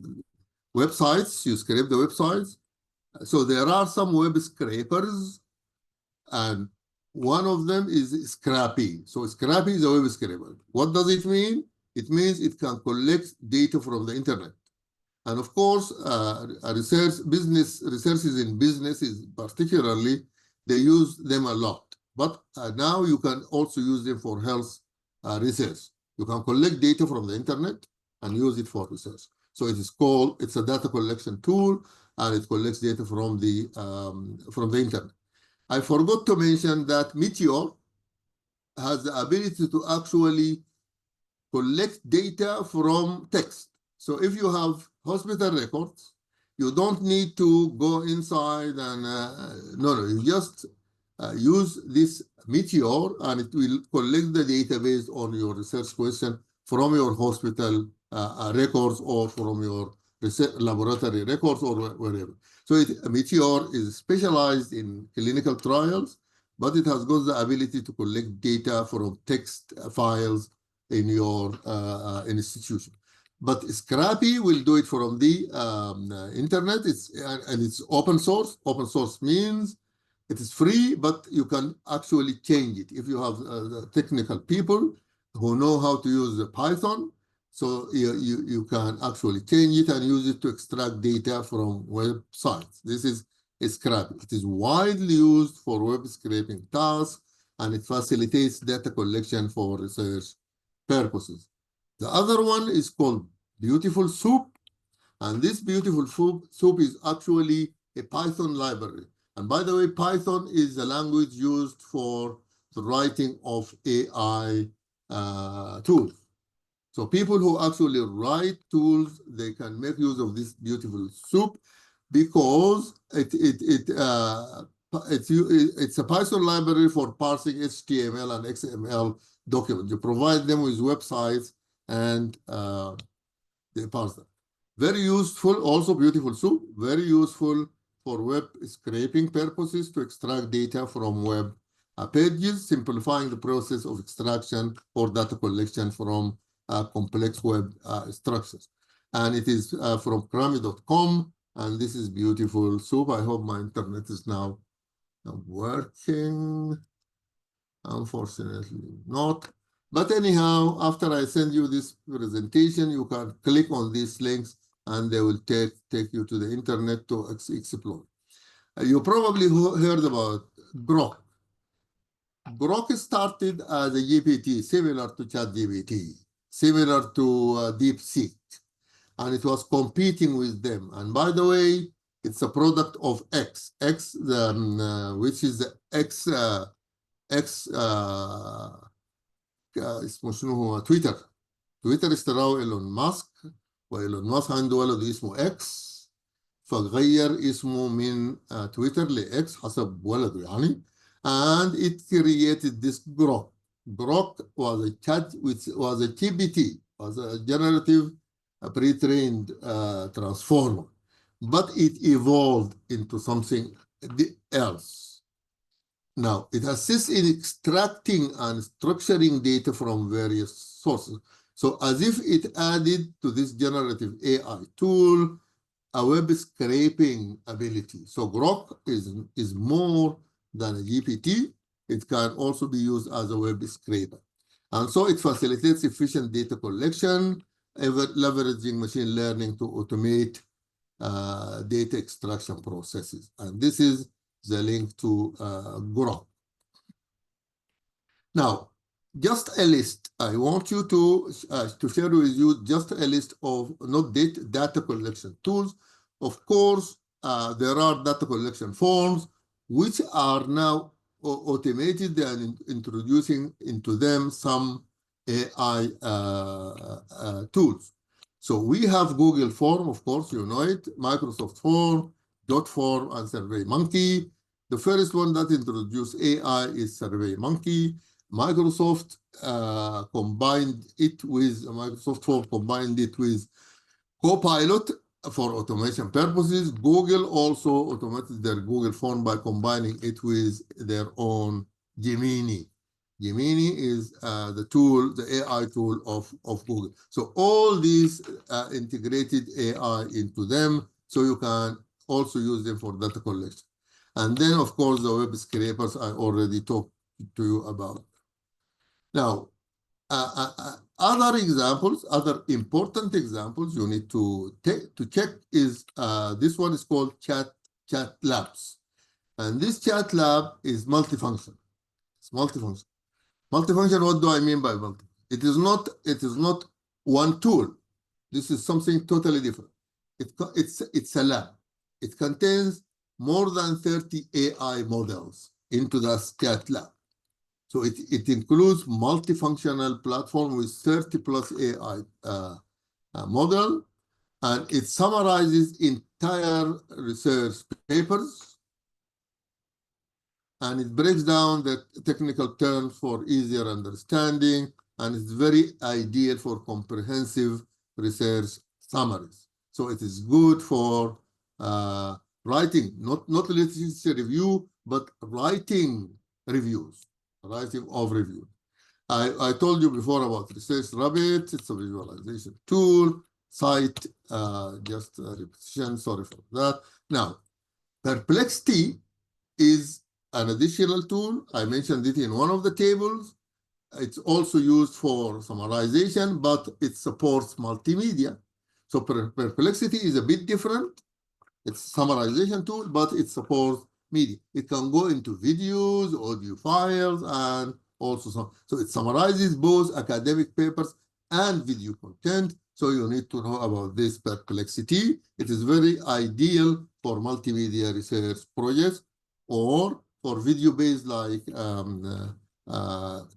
websites, you scrape the websites. So there are some web scrapers, and one of them is Scrappy. So Scrappy is a web scraper. What does it mean? It means it can collect data from the internet. And of course, researchers in businesses particularly, they use them a lot. But now you can also use them for health research. You can collect data from the internet and use it for research. So it's a data collection tool, and it collects data from the internet. I forgot to mention that Meteor has the ability to actually collect data from text. So if you have hospital records, you don't need to go inside and you just use this Meteor, and it will collect the data based on your research question from your hospital records or from your laboratory records or wherever. So Meteor is specialized in clinical trials, but it has got the ability to collect data from text files in your institution. But Scrappy will do it from the internet. It's open source. Open source means it is free, but you can actually change it. If you have technical people who know how to use Python, so you can actually change it and use it to extract data from websites. This is Scrappy. It is widely used for web scraping tasks, and it facilitates data collection for research purposes. The other one is called Beautiful Soup, and this Beautiful Soup is actually a Python library. And by the way, Python is the language used for the writing of AI tools. So people who actually write tools, they can make use of this Beautiful Soup because it's a Python library for parsing HTML and XML documents. You provide them with websites and they parse them. Very useful, also Beautiful Soup, very useful for web scraping purposes to extract data from web pages, simplifying the process of extraction or data collection from complex web structures. And it is from Crami.com, and this is Beautiful Soup. I hope my internet is now working. Unfortunately not. But anyhow, after I send you this presentation, you can click on these links and they will take you to the internet to explore. You probably heard about Grok. Grok started as a GPT, similar to ChatGPT, similar to DeepSeek, and it was competing with them. And by the way, it's a product of X, which is the اسمه شنو هو تويتر اشتراه ايلون ماسك، وايلون ماسك عنده ولد اسمه اكس، فغير اسمه من تويتر لاكس حسب ولده يعني. And it created this Grok. Grok was a chat, which was a GPT, was a generative pre-trained transformer, but it evolved into something else. Now, it assists in extracting and structuring data from various sources. So as if it added to this generative AI tool a web scraping ability. So Grok is more than a GPT. It can also be used as a web scraper. And so it facilitates efficient data collection, leveraging machine learning to automate data extraction processes. And this is the link to Grok. Now, just a list. I want you to share with you just a list of not data collection tools. Of course, there are data collection forms which are now automated and introducing into them some AI tools. So we have Google Form, of course, you know it, Microsoft Form, Form, and SurveyMonkey. The first one that introduced AI is SurveyMonkey. Microsoft combined it with Microsoft Form combined it with Copilot for automation purposes. Google also automated their Google Form by combining it with their own Gemini. Gemini is the tool, the AI tool of Google. So all these integrated AI into them, so you can also use them for data collection. And then, of course, the web scrapers I already talked to you about. Now, other examples, other important examples you need to check is this one is called Chat Labs. And this Chat Lab is multifunction. It's multifunction. Multifunction, what do I mean by multifunction? It is not one tool. This is something totally different. It's a lab. It contains more than 30 AI models into the Chat Lab. So it includes multifunctional platform with 30 plus AI model, and it summarizes entire research papers, and it breaks down the technical terms for easier understanding, and it's very ideal for comprehensive research summaries. So it is good for writing, not literature review, but writing reviews. Writing of review. I told you before about Research Rabbit. It's a visualization tool. Cite, just a repetition, sorry for that. Now, Perplexity is an additional tool. I mentioned it in one of the tables. It's also used for summarization, but it supports multimedia. So Perplexity is a bit different. It's a summarization tool, but it supports media. It can go into videos, audio files, and also some. So it summarizes both academic papers and video content. So you need to know about this Perplexity. It is very ideal for multimedia research projects or for video-based like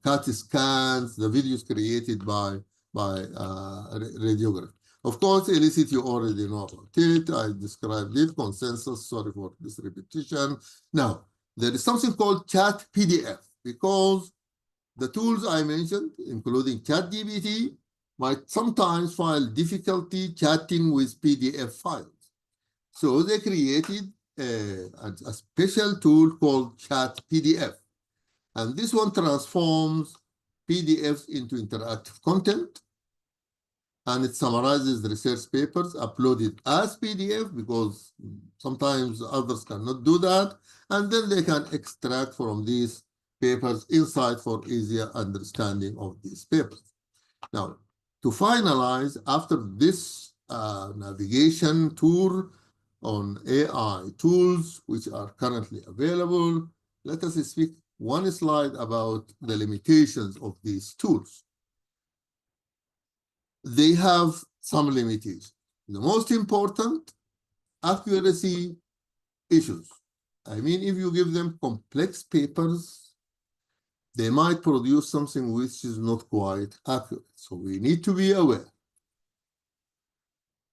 CAT scans, the videos created by radiography. Of course, illicit, you already know about it. I described it, consensus, sorry for this repetition. Now, there is something called Chat PDF, because the tools I mentioned, including ChatGPT, might sometimes find difficulty chatting with PDF files. So they created a special tool called Chat PDF. And this one transforms PDFs into interactive content, and it summarizes the research papers uploaded as PDF, because sometimes others cannot do that, and then they can extract from these papers insight for easier understanding of these papers. Now, to finalize, after this navigation tour on AI tools which are currently available, let us speak one slide about the limitations of these tools. They have some limitations. The most important, accuracy issues. I mean, if you give them complex papers, they might produce something which is not quite accurate. So we need to be aware.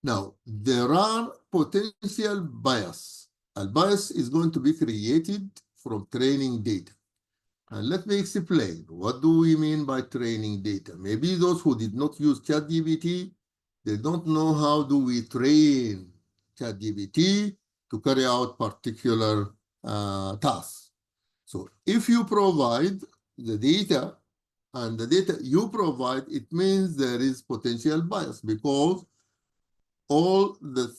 Now, there are potential bias. A bias is going to be created from training data. And let me explain. What do we mean by training data? Maybe those who did not use ChatGPT, they don't know how do we train ChatGPT to carry out particular tasks. So if you provide the data, and the data you provide, it means there is potential bias, because all the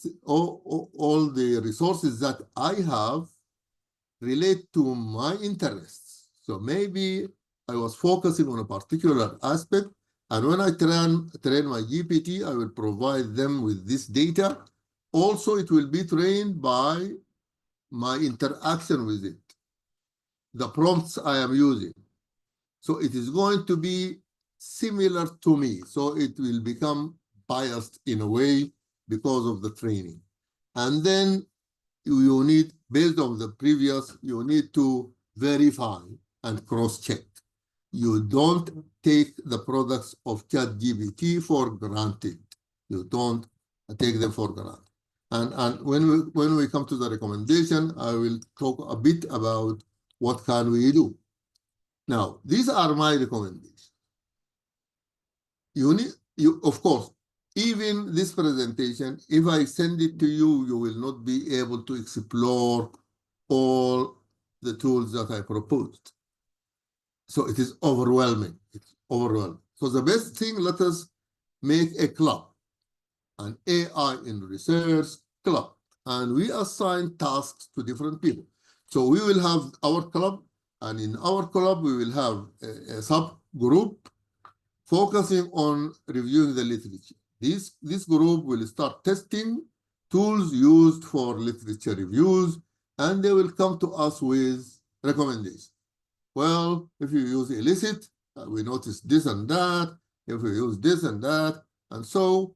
resources that I have relate to my interests. So maybe I was focusing on a particular aspect, and when I train my GPT, I will provide them with this data. Also, it will be trained by my interaction with it, the prompts I am using. So it is going to be similar to me. So it will become biased in a way because of the training. And then you need, based on the previous, you need to verify and cross-check. You don't take the products of ChatGPT for granted. You don't take them for granted. And when we come to the recommendation, I will talk a bit about what can we do. Now, these are my recommendations. Of course, even this presentation, if I send it to you, you will not be able to explore all the tools that I proposed. So it is overwhelming. It's overwhelming. So the best thing, let us make a club, an AI in research club, and we assign tasks to different people. So we will have our club, and in our club, we will have a subgroup focusing on reviewing the literature. This group will start testing tools used for literature reviews, and they will come to us with recommendations. Well, if you use illicit, we notice this and that. If we use this and that, and so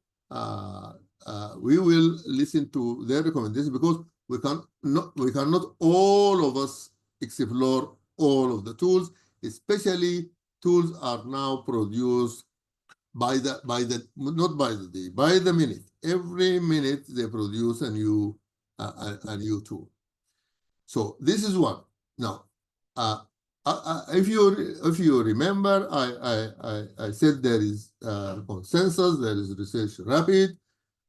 we will listen to their recommendations, because we cannot all of us explore all of the tools, especially tools are now produced by the minute. Every minute they produce a new tool. So this is one. Now, if you remember, I said there is consensus, there is Research Rabbit,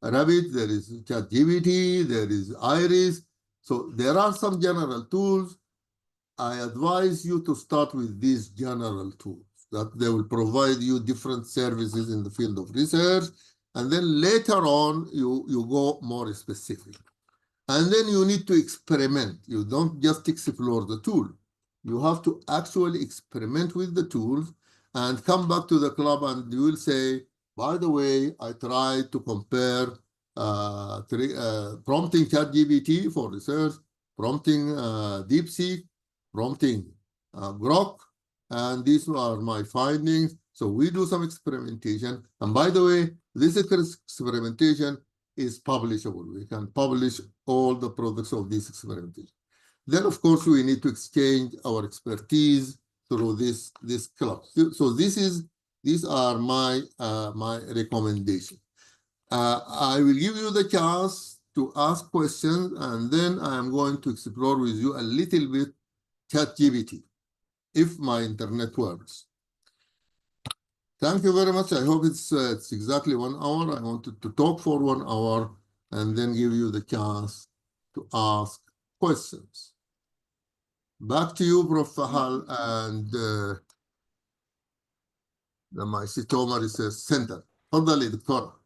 there is ChatGPT, there is Iris. So there are some general tools. I advise you to start with these general tools, that they will provide you different services in the field of research. And then later on, you go more specific. And then you need to experiment. You don't just explore the tool. You have to actually experiment with the tools and come back to the club, and you will say, by the way, I tried to compare prompting ChatGPT for research, prompting DeepSeek, prompting Grok, and these are my findings. So we do some experimentation. And by the way, this experimentation is publishable. We can publish all the products of this experimentation. Then, of course, we need to exchange our expertise through this club. So these are my my recommendations. I will give you the chance to ask questions, and then I am going to explore with you a little bit ChatGPT, if my internet works. Thank you very much. I hope it's exactly 1 hour. I wanted to talk for 1 hour and then give you the chance to ask questions. Back to you, Prof. Fahal, and the Mycetoma Research Center. تفضلي دكتورة.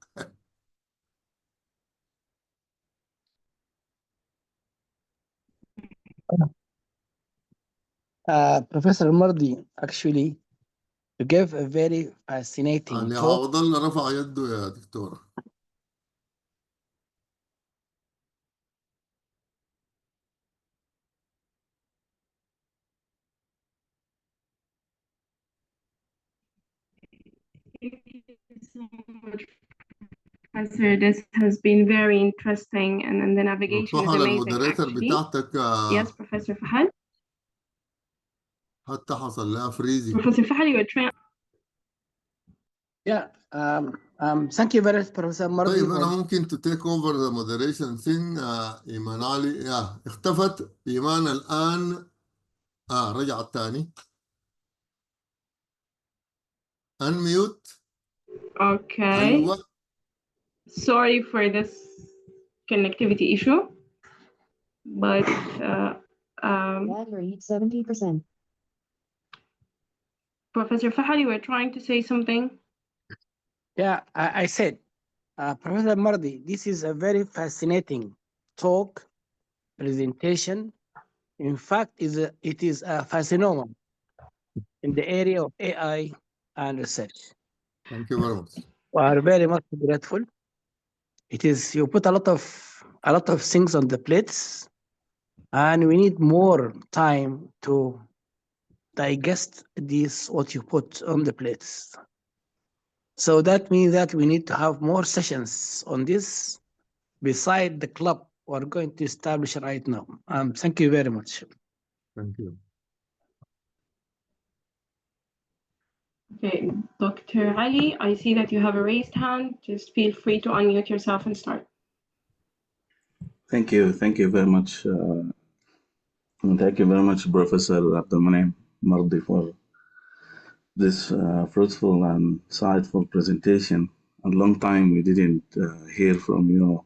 Professor Elmardi, actually, you gave a very fascinating اللي talk. عوض الله رفع يده يا دكتورة. Thank you so much, Professor. This has been very interesting, and then the navigation is فحل amazing, المودريتور actually. بتاعتك Yes, Professor Fahal. حتى حصل لها فريزي. Professor Fahal, you were trying. Yeah, thank you very much, Professor Elmardi. طيب أنا ممكن to take over the moderation thing. إيمان علي اختفت. إيمان الآن رجعت تاني. Unmute. Okay. أيوة. Sorry for this connectivity issue, but battery 70%. Professor Fahal, you were trying to say something. Yeah, I said, Professor Elmardi, this is a very fascinating presentation. In fact, it is a fascinoma in the area of AI and research. Thank you very much. We are very much grateful. It is, you put a lot of things on the plates, and we need more time to digest this what you put on the plates. So that means that we need to have more sessions on this beside the club we're going to establish right now. Thank you very much. Thank you. Okay, Dr. Ali, I see that you have a raised hand. Just feel free to unmute yourself and start. Thank you very much. And thank you very much, Professor Abdelmoniem Elmardi, for this fruitful and insightful presentation. A long time we didn't hear from you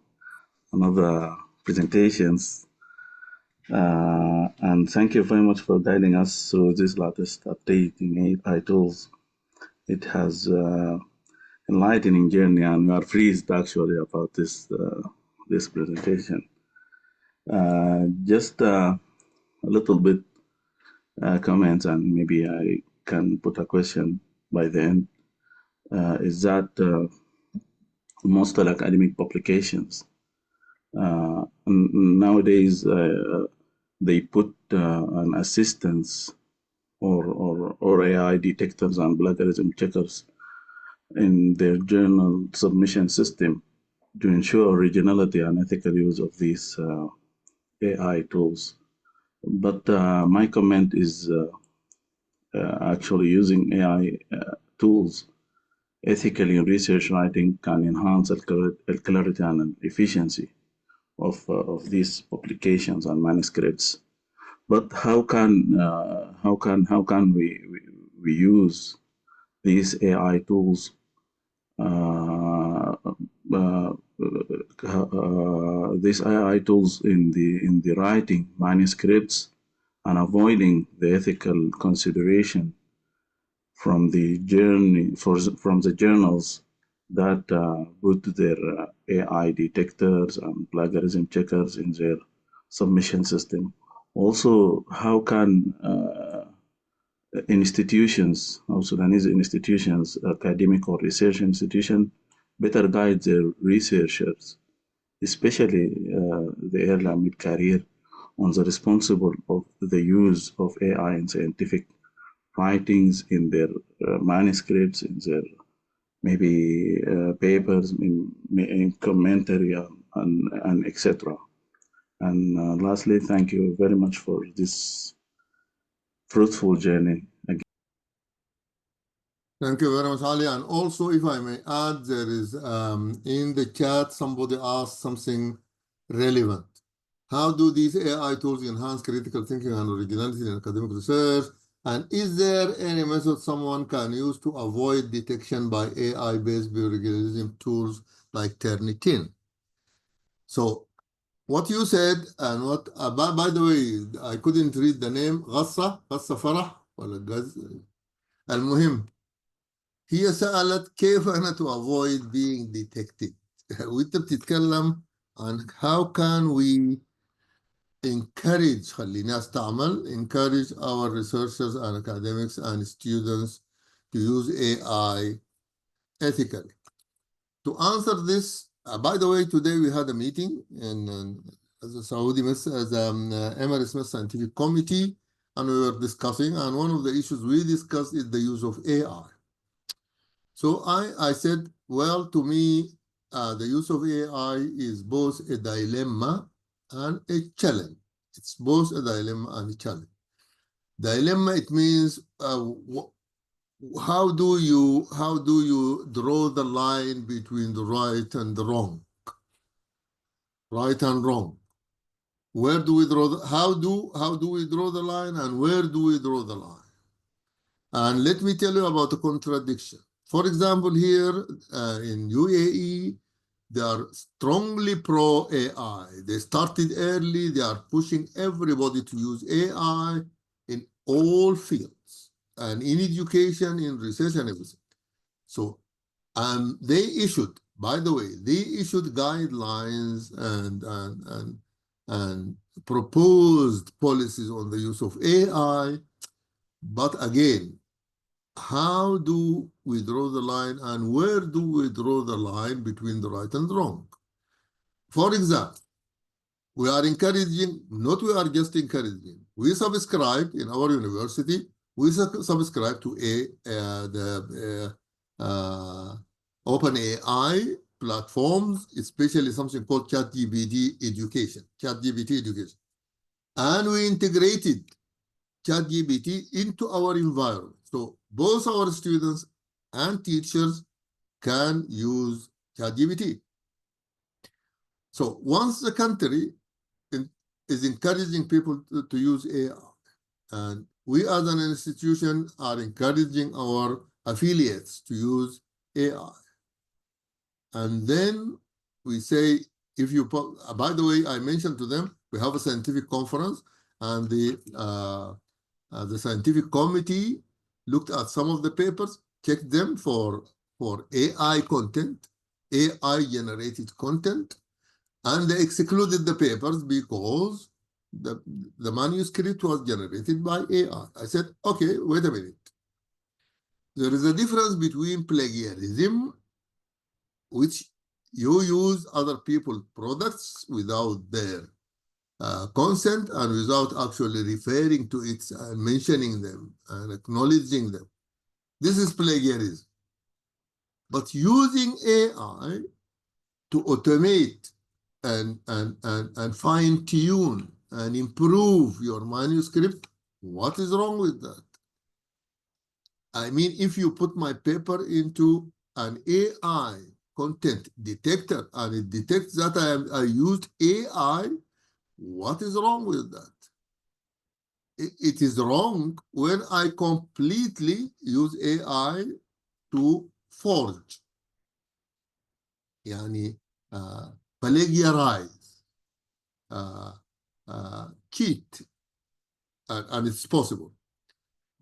on other presentations. And thank you very much for guiding us through this latest update in AI tools. It has enlightening journey, and we are pleased actually about this this presentation. Just a little bit comments, and maybe I can put a question by the end. Is that most academic publications nowadays they put an assistance or AI detectors and plagiarism checkers in their journal submission system to ensure originality and ethical use of these AI tools. But my comment is actually using AI tools ethically in research writing can enhance the clarity and efficiency of these publications and manuscripts. But how can we use these AI tools these AI tools in the writing manuscripts and avoiding the ethical consideration from the journals that put their AI detectors and plagiarism checkers in their submission system. Also, how can institutions, or Sudanese institutions, academic or research institution, better guide their researchers, especially the early and mid-career, on the responsible of the use of AI in scientific writings, in their manuscripts, in their maybe papers, in commentary, and etc. And lastly, thank you very much for this fruitful journey. Thank you very much, Ali. And also, if I may add, there is in the chat, somebody asked something relevant. How do these AI tools enhance critical thinking and originality in academic research? And is there any method someone can use to avoid detection by AI-based plagiarism tools like Turnitin? So what you said, and what, by the way, I couldn't read the name, غصة فرح ولا غز المهم هي سألت كيف أنا to avoid being detected. وأنت بتتكلم عن how can we encourage خليني أستعمل encourage our researchers and academics and students to use AI ethically. To answer this, by the way, today we had a meeting in as a Saudi Emirates Smith Scientific Committee, and we were discussing, and one of the issues we discussed is the use of AI. So I said, well, to me, the use of AI is both a dilemma and a challenge. It's both a dilemma and a challenge. Dilemma, it means how do you draw the line between the right and the wrong? Right and wrong. Where do we draw the, how do we draw the line, and where do we draw the line? And let me tell you about the contradiction. For example, here in UAE, they are strongly pro-AI. They started early. They are pushing everybody to use AI in all fields, and in education, in research, and everything. So they issued, by the way, they issued guidelines and proposed policies on the use of AI. But again, how do we draw the line, and where do we draw the line between the right and wrong? For example, we are encouraging, not we are just encouraging, we subscribe in our university We subscribe to the OpenAI platforms, especially something called ChatGPT Education, and we integrated ChatGPT into our environment. So both our students and teachers can use ChatGPT. So once the country is encouraging people to use AI, and we as an institution are encouraging our affiliates to use AI. And then we say, if you, by the way, I mentioned to them, we have a scientific conference, and the scientific committee looked at some of the papers, checked them for AI content, AI generated content, and they excluded the papers because the manuscript was generated by AI. I said, okay, wait a minute. There is a difference between plagiarism, which you use other people's products without their consent and without actually referring to it and mentioning them and acknowledging them. This is plagiarism. But using AI to automate and fine-tune and improve your manuscript, what is wrong with that? I mean, if you put my paper into an AI content detector and it detects that I used AI, what is wrong with that? It is wrong when I completely use AI to forge, يعني plagiarize, cheat, and it's possible.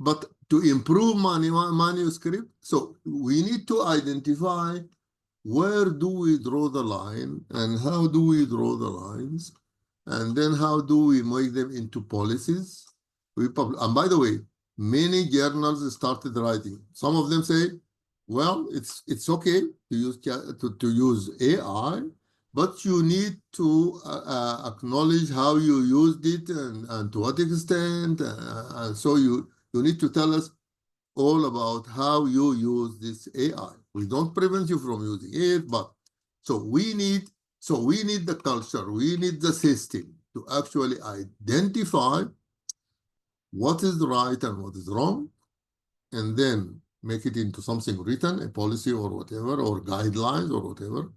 But to improve manuscript, so we need to identify where do we draw the line and how do we draw the lines, and then how do we make them into policies. And by the way, many journals started writing. Some of them say, well, it's okay to use AI, but you need to acknowledge how you used it and to what extent. And so you need to tell us all about how you use this AI. We don't prevent you from using it, but so we need the culture, we need the system to actually identify what is right and what is wrong, and then make it into something written, a policy or whatever, or guidelines or whatever,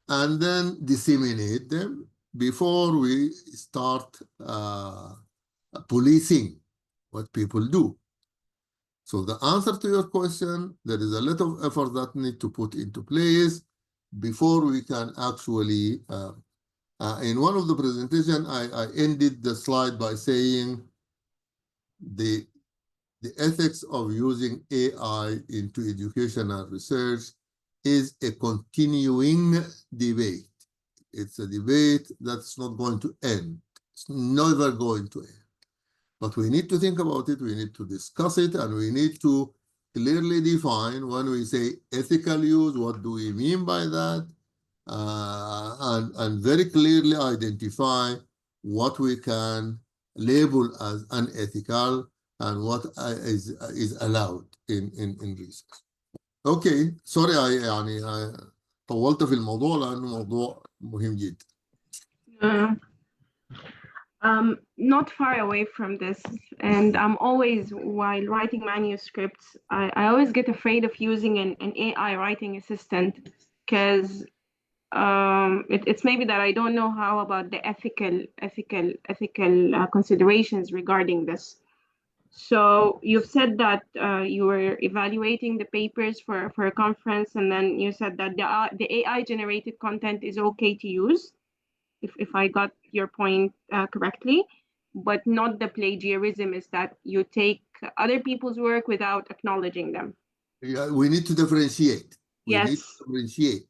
and then disseminate them before we start policing what people do. So the answer to your question, there is a lot of effort that need to put into place before we can actually, in one of the presentation, I ended the slide by saying the ethics of using AI into education and research is a continuing debate. It's a debate that's not going to end. It's never going to end. But we need to think about it, we need to discuss it, and we need to clearly define when we say ethical use, what do we mean by that, and very clearly identify what we can label as unethical and what is allowed in research. Okay, sorry I طولت في الموضوع لأنه موضوع مهم جدا. Not far away from this, and I'm always, while writing manuscripts, I always get afraid of using an AI writing assistant, because it's maybe that I don't know how about the ethical considerations regarding this. So you've said that you were evaluating the papers for a conference, and then you said that the AI generated content is okay to use, if I got your point correctly, but not the plagiarism, is that you take other people's work without acknowledging them. Yeah, we need to differentiate. We need Yes. to differentiate.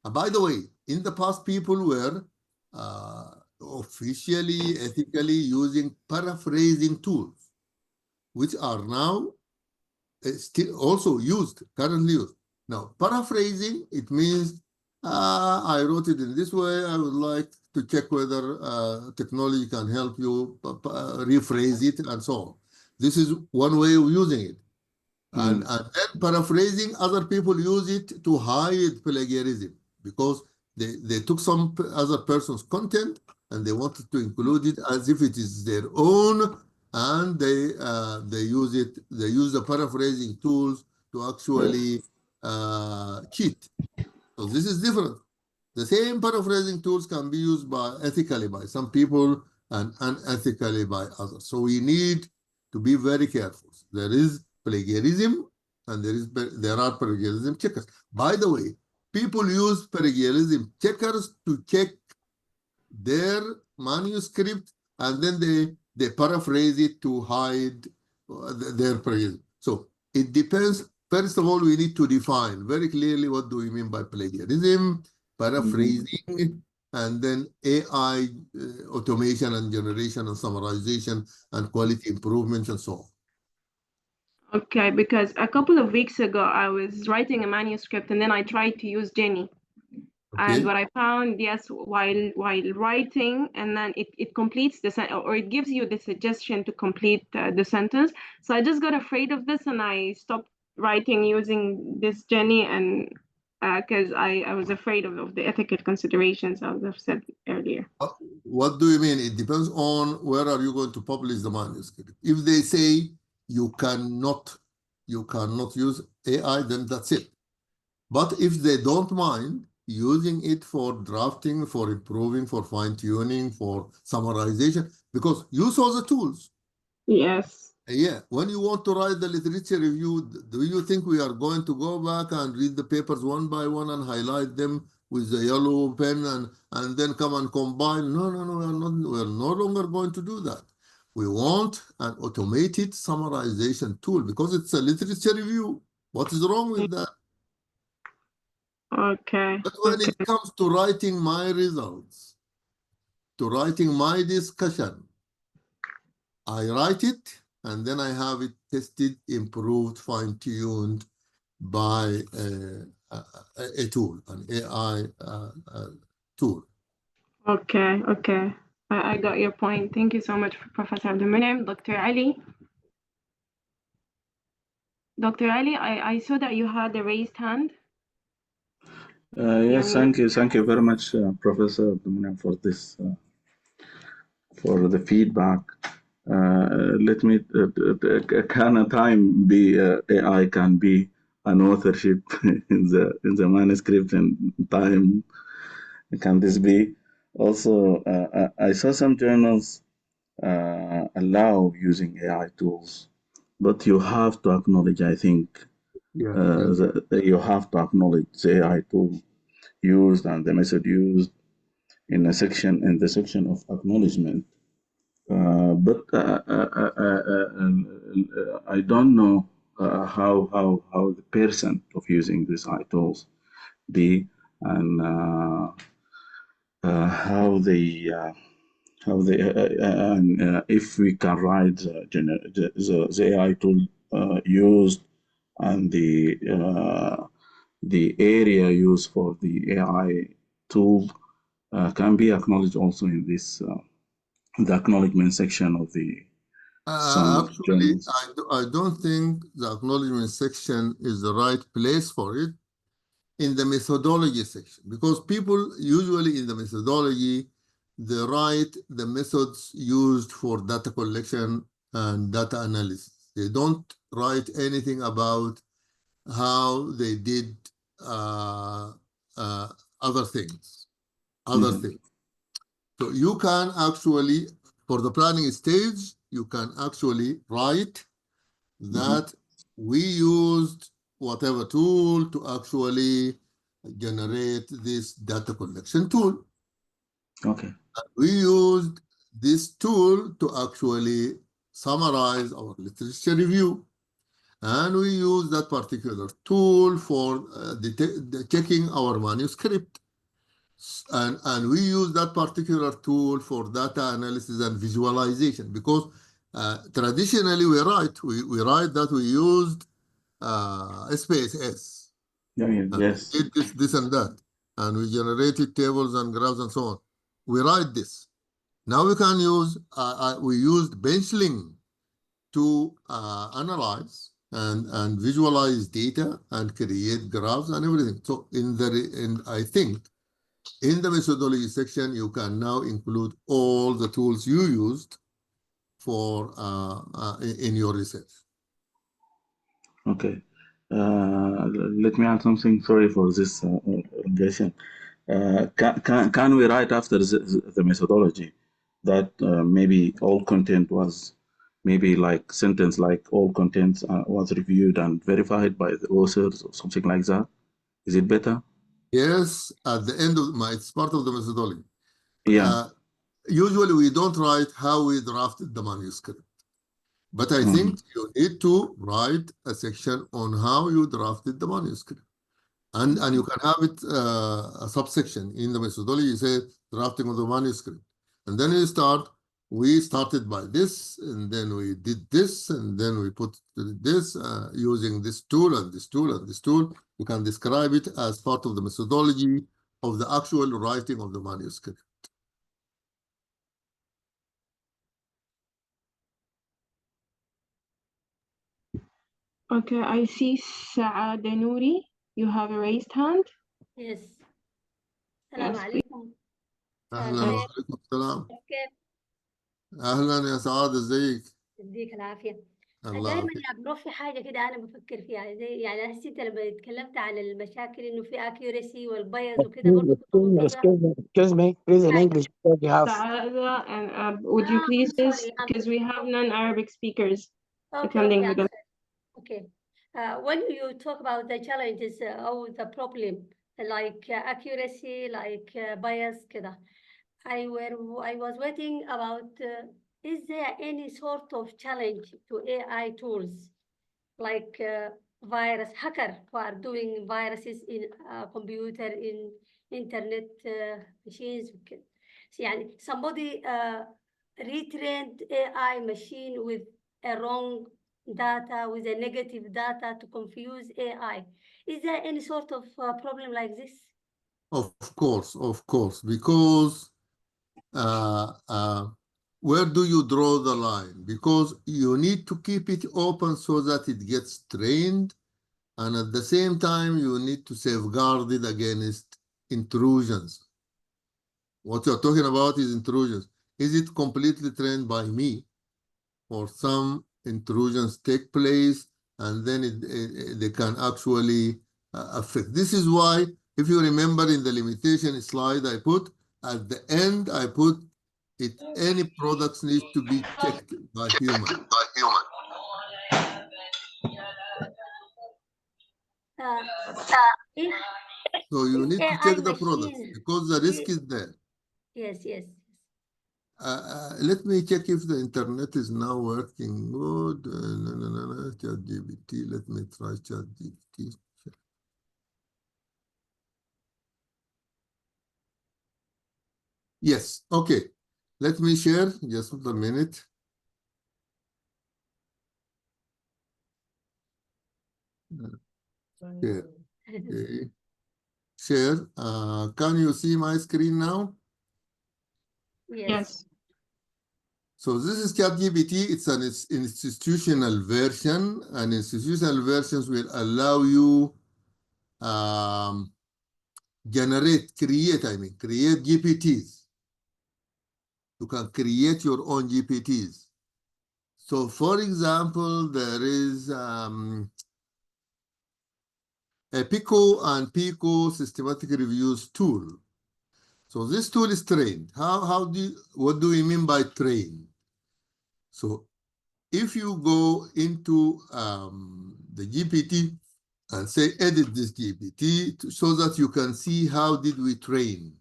And by the way, in the past, people were officially, ethically using paraphrasing tools, which are now still also used, currently used. Now, paraphrasing, it means I wrote it in this way. I would like to check whether technology can help you rephrase it and so on. This is one way of using it. And then paraphrasing, other people use it to hide plagiarism because they took some other person's content and they wanted to include it as if it is their own, and they use it. They use the paraphrasing tools to actually cheat. So this is different. The same paraphrasing tools can be used ethically by some people and unethically by others. So we need to be very careful. There is plagiarism and there are plagiarism checkers. By the way, people use plagiarism checkers to check their manuscript, and then they paraphrase it to hide their plagiarism. So it depends. First of all, we need to define very clearly what do we mean by plagiarism, paraphrasing, and then AI automation and generation and summarization and quality improvement and so on. Okay, because a couple of weeks ago, I was writing a manuscript and then I tried to use Jenny. Okay. And what I found, yes, while writing, and then it completes the sentence, or it gives you the suggestion to complete the sentence. So I just got afraid of this and I stopped writing using this Jenny, and because I was afraid of the ethical considerations, as I've said earlier. What do you mean? It depends on where are you going to publish the manuscript. If they say you cannot use AI, then that's it. But if they don't mind using it for drafting, for improving, for fine-tuning, for summarization, because you saw the tools. Yes. Yeah, when you want to write the literature review, do you think we are going to go back and read the papers one by one and highlight them with the yellow pen and then come and combine? No, we're no longer going to do that. We want an automated summarization tool because it's a literature review. What is wrong with that? Okay. But when it comes to writing my results, to writing my discussion, I write it and then I have it tested, improved, fine-tuned by a tool, an AI tool. Okay. I got your point. Thank you so much, Professor Abdelmoniem. Dr. Ali. Dr. Ali, I saw that you had a raised hand. Yes, thank you very much, Professor Abdelmoniem, for this, for the feedback. Let me, can a time be AI can be an authorship in the manuscript, and time can this be? Also, I saw some journals allow using AI tools, but you have to acknowledge, I think, you have to acknowledge the AI tool used and the method used in the section of acknowledgement. But I don't know how the percent of using these AI tools be, and how they if we can write the AI tool used, and the area used for the AI tool can be acknowledged also in this the acknowledgement section of the some Actually, journals. I don't think the acknowledgement section is the right place for it in the methodology section, because people usually in the methodology, they write the methods used for data collection and data analysis. They don't write anything about how they did other things. So you can actually, for the planning stage, you can actually write that we used whatever tool to actually generate this data collection tool. Okay. We used this tool to actually summarize our literature review. And we use that particular tool for checking our manuscript. And we use that particular tool for data analysis and visualization, because traditionally we write that we used SPSS. Yes. We did this and that, and we generated tables and graphs and so on. We write this. Now we can use, we used Benchling to analyze and visualize data and create graphs and everything. So I think in the methodology section, you can now include all the tools you used for in your research. Okay. Let me add something. Sorry for this elongation. Can we write after the methodology that maybe all content was maybe like sentence like all content was reviewed and verified by the authors or something like that? Is it better? Yes, at the end of it's part of the methodology. Yeah. Usually we don't write how we drafted the manuscript, but I think you need to write a section on how you drafted the manuscript. And you can have it a subsection in the methodology. You say drafting of the manuscript, and then you start. We started by this, and then we did this, and then we put this using this tool and this tool and this tool. You can describe it as part of the methodology of the actual writing of the manuscript. Okay, I see Saada Nouri. You have a raised hand. Yes. السلام عليكم. اهلا وعليكم السلام. كيف؟ اهلا يا سعاده، ازيك؟ يديك العافيه. الله دائما يعافيك. يا بروف في حاجه كده انا بفكر فيها، زي يعني هسه انت لما اتكلمت عن المشاكل انه في accuracy والبايز وكده برضه كنت ملحوظه. Excuse me, please in English because you have. Saada, and would you please just, because we have non-Arabic speakers attending with us. Okay. When you talk about the challenges or the problem like accuracy, like bias كده, I was waiting about is there any sort of challenge to AI tools like virus hacker who are doing viruses in computer, in internet machines. So, يعني somebody retrained AI machine with a wrong data, with a negative data to confuse AI. Is there any sort of problem like this? Of course, because where do you draw the line? Because you need to keep it open so that it gets trained, and at the same time you need to safeguard it against intrusions. What you're talking about is intrusions. Is it completely trained by me, or some intrusions take place and then they can actually affect? This is why, if you remember in the limitation slide I put, at the end I put it, any products need to be checked by human. So you need to check the products because the risk is there. Yes. Let me check if the internet is now working good. No, ChatGPT. Let me try ChatGPT. Yes, okay. Let me share just a minute. Share. Okay. Share. Can you see my screen now? Yes. So this is ChatGPT. It's an institutional version, and institutional versions will allow you create GPTs. You can create your own GPTs. So for example, there is a PICO and PICO systematic reviews tool. So this tool is trained. What do we mean by trained? So if you go into the GPT and say, edit this GPT so that you can see how did we train.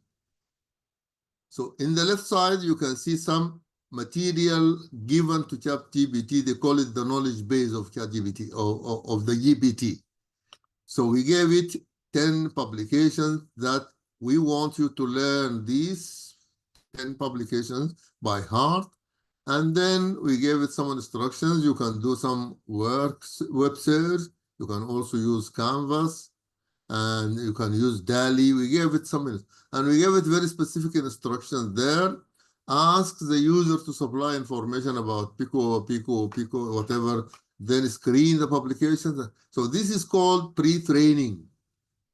So in the left side, you can see some material given to ChatGPT. They call it the knowledge base of ChatGPT, or of the GPT. So we gave it 10 publications that we want you to learn these 10 publications by heart. And then we gave it some instructions. You can do some web search. You can also use Canvas, and you can use DALI. We gave it some, and we gave it very specific instructions there. Ask the user to supply information about Pico, whatever, then screen the publications. So this is called pre-training.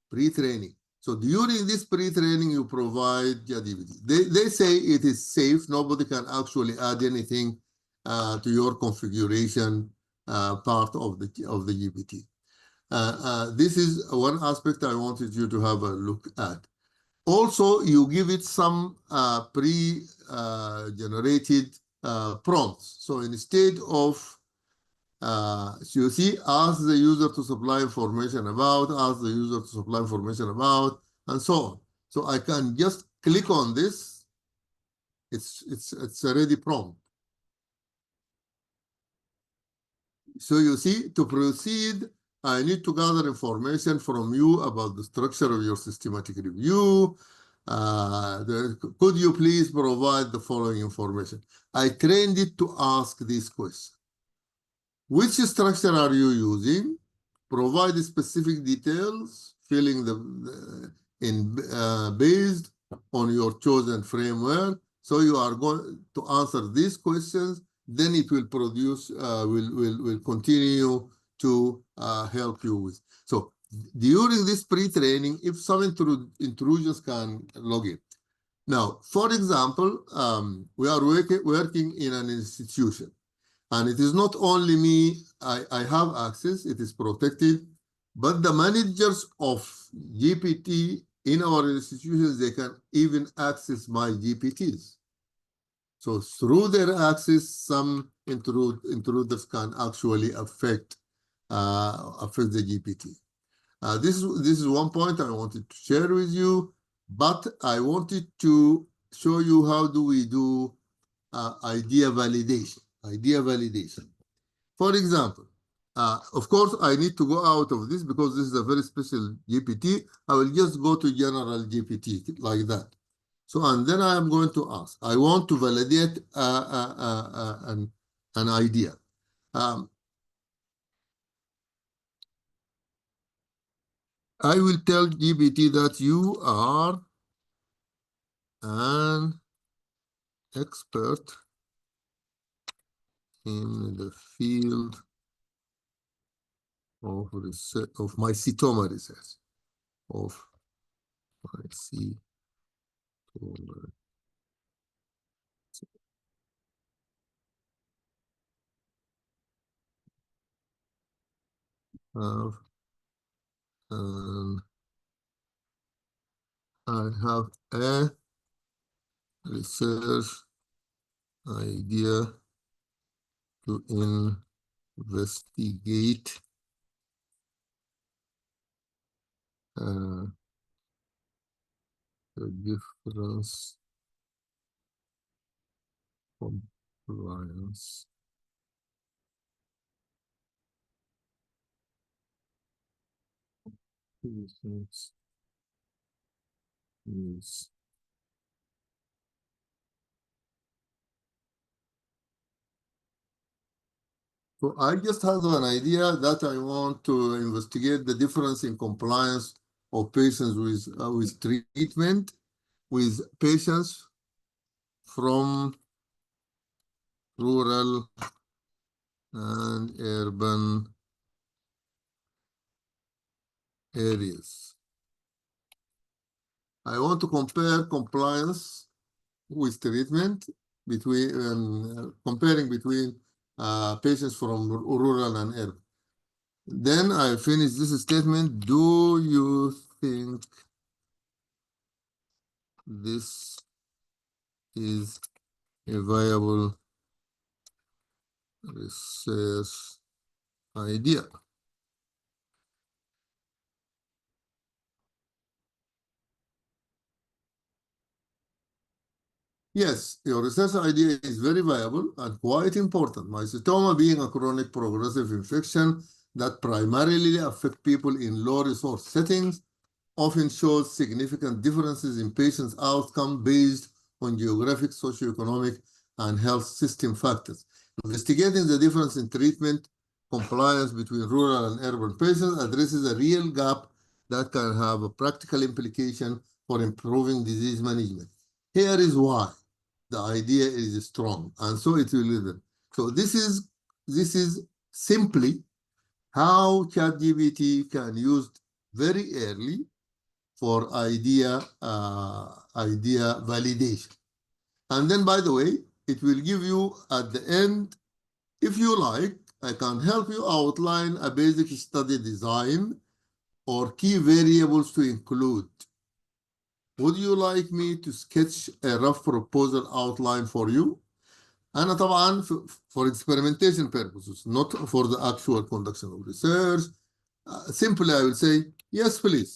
Pre-training. So during this pre-training, you provide GPT. They say it is safe. Nobody can actually add anything to your configuration part of the GPT. This is one aspect I wanted you to have a look at. Also, you give it some pre-generated prompts. So instead of, so you see, ask the user to supply information about, ask the user to supply information about, and so on. So I can just click on this. It's already prompt. So you see, to proceed, I need to gather information from you about the structure of your systematic review. Could you please provide the following information? I trained it to ask this question. Which structure are you using? Provide specific details, filling based on your chosen framework. So you are going to answer these questions, then it will produce, will continue to help you with. So during this pre-training, if some intrusions can log in. Now, for example, we are working in an institution. And it is not only me, I have access, it is protected, but the managers of GPT in our institutions, they can even access my GPTs. So through their access, some intruders can actually affect the GPT. This is one point I wanted to share with you, but I wanted to show you how do we do idea validation. For example, of course, I need to go out of this because this is a very special GPT. I will just go to general GPT like that. So, and then I am going to ask, I want to validate an idea. I will tell GPT that you are an expert in the field of research, of Mycetoma research, of Mycetoma. I have a research idea to investigate the difference compliance business is. So I just have an idea that I want to investigate the difference in compliance of patients with treatment with patients from rural and urban areas. I want to compare compliance with treatment between comparing between patients from rural and urban. Then I finish this statement. Do you think this is a viable research idea? Yes, your research idea is very viable and quite important. Mycetoma being a chronic progressive infection that primarily affects people in low-resource settings often shows significant differences in patients' outcome based on geographic, socioeconomic, and health system factors. Investigating the difference in treatment compliance between rural and urban patients addresses a real gap that can have a practical implication for improving disease management. Here is why. the idea is strong, and so it will live. So this is simply how ChatGPT can used very early for idea validation. And then, by the way, it will give you at the end, if you like, I can help you outline a basic study design or key variables to include. Would you like me to sketch a rough proposal outline for you? أنا طبعا for experimentation purposes, not for the actual conduction of research. Simply, I will say, yes, please.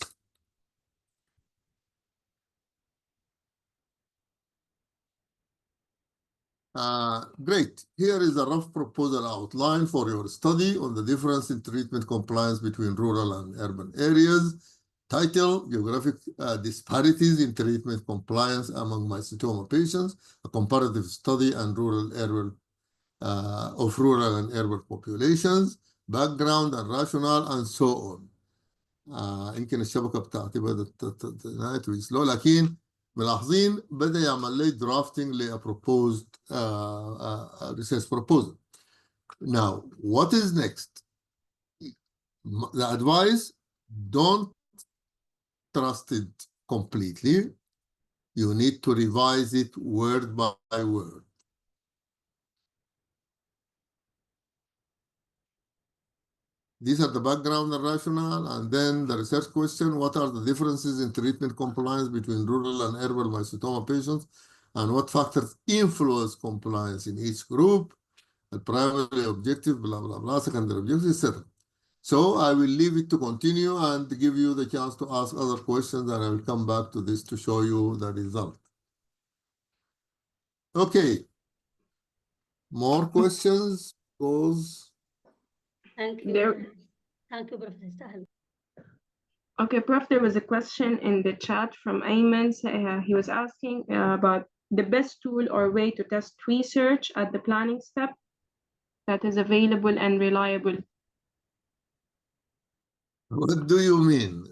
Great. Here is a rough proposal outline for your study on the difference in treatment compliance between rural and urban areas. Title, Geographic Disparities in Treatment Compliance Among Mycetoma Patients, a comparative study and rural and urban populations, background and rationale, and so on. يمكن الشبكة بتاعتي بدأت نهايته سلو، لكن ملاحظين بدأ يعمل لي drafting ل proposed research proposal. Now, what is next? The advice, don't trust it completely. You need to revise it word by word. These are the background and rationale, and then the research question: what are the differences in treatment compliance between rural and urban mycetoma patients, and what factors influence compliance in each group? The primary objective, blah, blah, blah, secondary objective, etc. So I will leave it to continue and give you the chance to ask other questions, and I will come back to this to show you the result. Okay. More questions? Pause. Thank you. There, Thank you, Professor. okay, Prof, there was a question in the chat from Ayman. He was asking about the best tool or way to test research at the planning step that is available and reliable. What do you mean?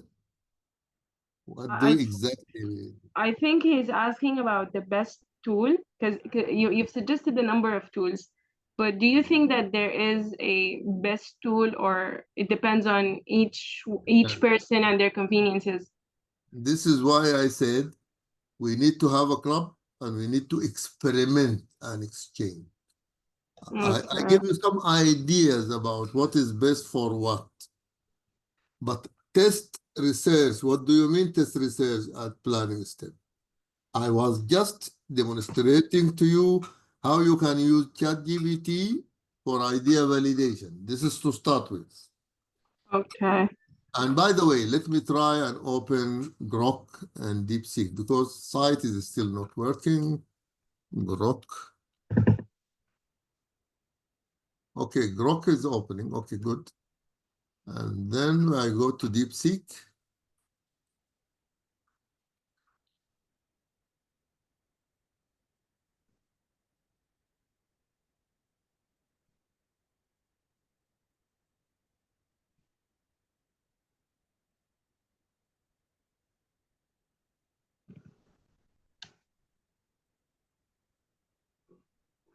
What do you exactly mean? I think he's asking about the best tool, because you've suggested a number of tools, but do you think that there is a best tool, or it depends on each person and their conveniences? This is why I said we need to have a club and we need to experiment and exchange. Okay. I give you some ideas about what is best for what. But test research, what do you mean test research at planning step? I was just demonstrating to you how you can use ChatGPT for idea validation. This is to start with. Okay. And by the way, let me try and open Grok and DeepSeek because site is still not working. Grok. Okay, Grok is opening. Okay, good. And then I go to DeepSeek.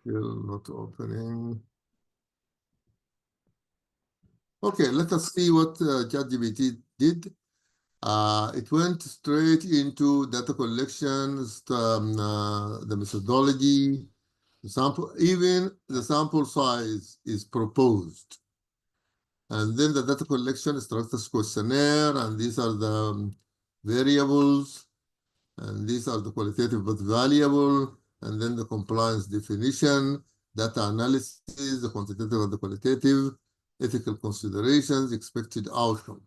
Still not opening. Okay, let us see what ChatGPT did. It went straight into data collection, the methodology, the sample, even the sample size is proposed. And then the data collection structures questionnaire, and these are the variables, and these are the qualitative but valuable, and then the compliance definition, data analysis, the quantitative and the qualitative, ethical considerations, expected outcome.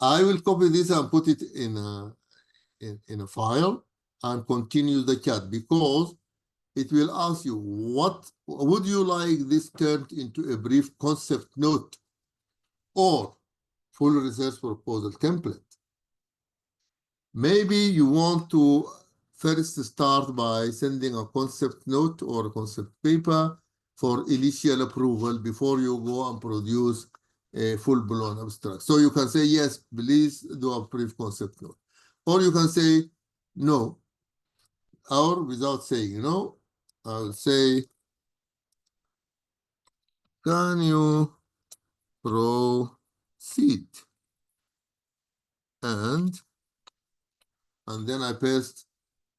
I will copy this and put it in a file and continue the chat because it will ask you, what would you like this turned into a brief concept note or full research proposal template? Maybe you want to first start by sending a concept note or a concept paper for initial approval before you go and produce a full-blown abstract. So you can say, yes, please do a brief concept note. Or you can say, no, or without saying, you know, I'll say, can you proceed? And then I paste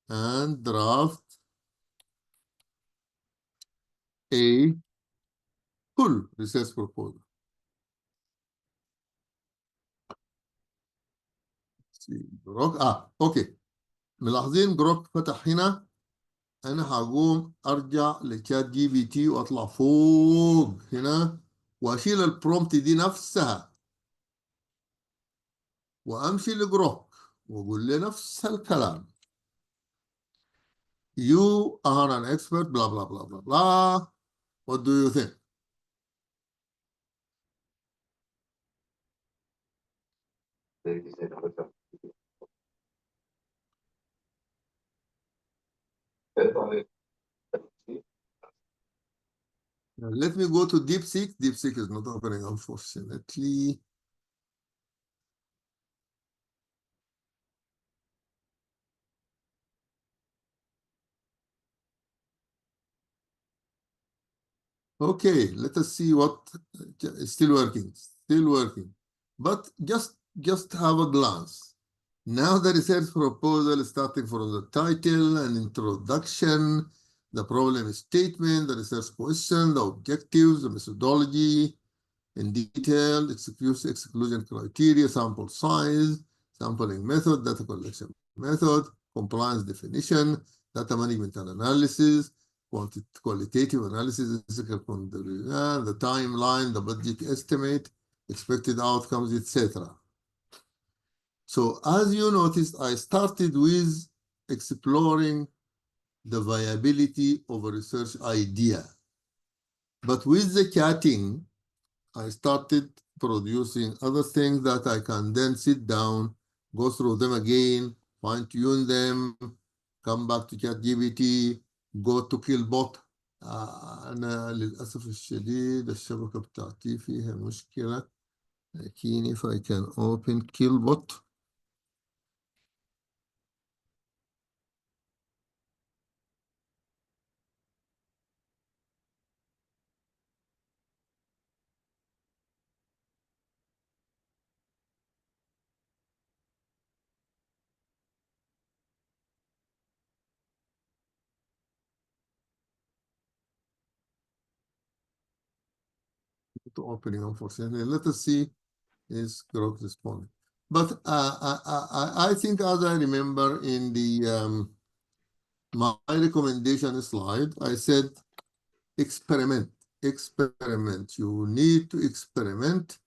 and draft a full research proposal. جروك اوكي، ملاحظين جروك فتح هنا. انا هقوم ارجع لشات جي بي تي واطلع فوق هنا واشيل البرومبت دي نفسها وامشي لجروك واقول له نفس الكلام. You are an expert blah blah blah blah blah. What do you think? Now, let me go to DeepSeek. DeepSeek is not opening, unfortunately. Okay, let us see what is still working. But just have a glance. Now the research proposal is starting from the title and introduction, the problem statement, the research question, the objectives, the methodology, in detail, exclusion criteria, sample size, sampling method, data collection method, compliance definition, data management and analysis, qualitative analysis, the timeline, the budget estimate, expected outcomes, etc. So as you noticed, I started with exploring the viability of a research idea. But with the chatting, I started producing other things that I can then sit down, go through them again, fine-tune them, come back to ChatGPT, go to Killbot. أنا للأسف الشديد الشبكة بتاعتي فيها مشكلة، لكن if I can open Killbot. To opening, unfortunately. Let us see is Grok responding. But I think, as I remember in the my recommendation slide, I said experiment. You need to experiment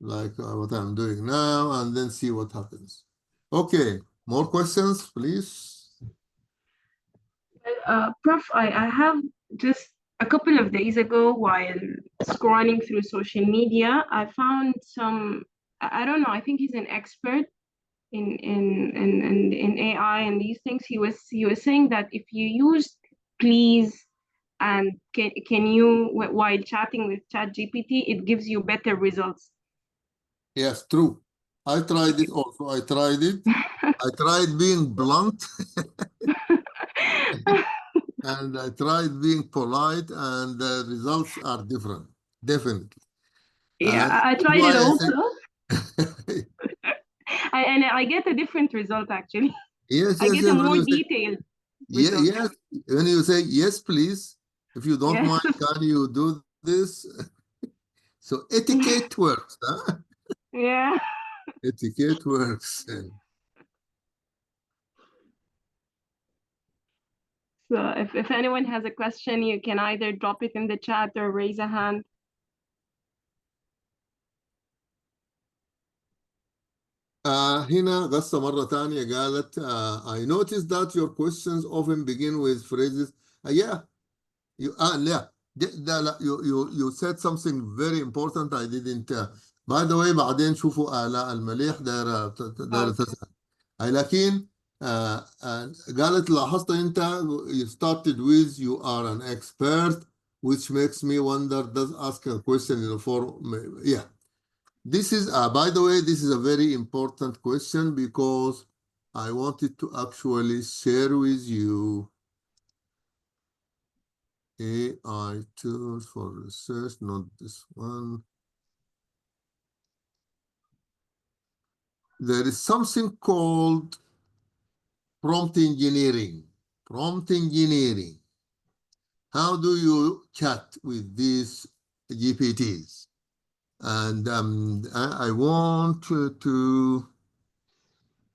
like what I'm doing now and then see what happens. Okay, more questions, please. Prof, I have just a couple of days ago while scrolling through social media, I found I don't know, I think he's an expert in AI and these things. He was saying that if you use please and can you while chatting with ChatGPT, it gives you better results. Yes, true. I tried it also. I tried being blunt. And I tried being polite, and the results are different, definitely. Yeah, I tried it also. Said... and I get a different result, actually. Yes, I get a more detailed result. Yes, when you say, yes, please, if you don't mind, can you do this? So etiquette works, huh? Yeah. Etiquette works. So if anyone has a question, you can either drop it in the chat or raise a hand. هنا غصة مرة تانية قالت I noticed that your questions often begin with phrases yeah لا لا you said something very important I didn't by the way بعدين شوفوا آلاء المليح دايرة تسأل لكن قالت لاحظت أنت you started with you are an expert which makes me wonder does ask a question in the form yeah. This is, by the way, this is a very important question because I wanted to actually share with you AI tools for research, not this one. There is something called prompt engineering. Prompt engineering. How do you chat with these GPTs? And I want to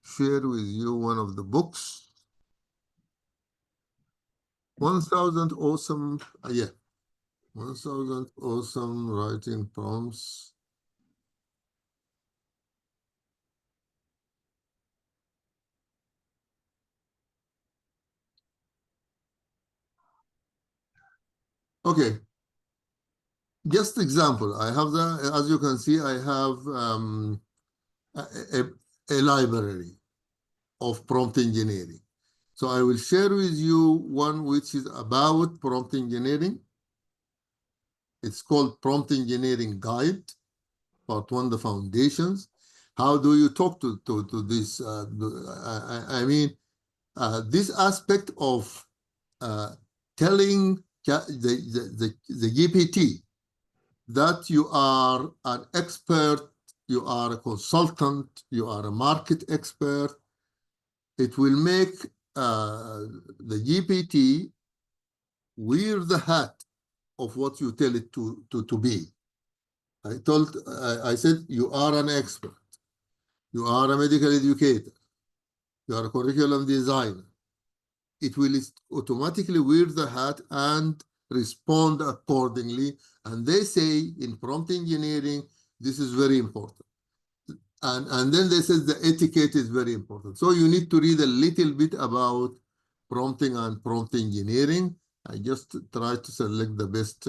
share with you one of the books. 1,000 awesome, 1,000 awesome writing prompts. Okay, just example. I have the, as you can see, I have a library of prompt engineering. So I will share with you one which is about prompt engineering. It's called Prompt Engineering Guide, Part 1, the foundations. How do you talk to this? I mean, this aspect of telling the GPT that you are an expert, you are a consultant, you are a market expert, it will make the GPT wear the hat of what you tell it to be. I said, you are an expert. You are a medical educator. You are a curriculum designer. It will automatically wear the hat and respond accordingly. And they say in prompt engineering, this is very important. And then they said the etiquette is very important. So you need to read a little bit about prompting and prompt engineering. I just try to select the best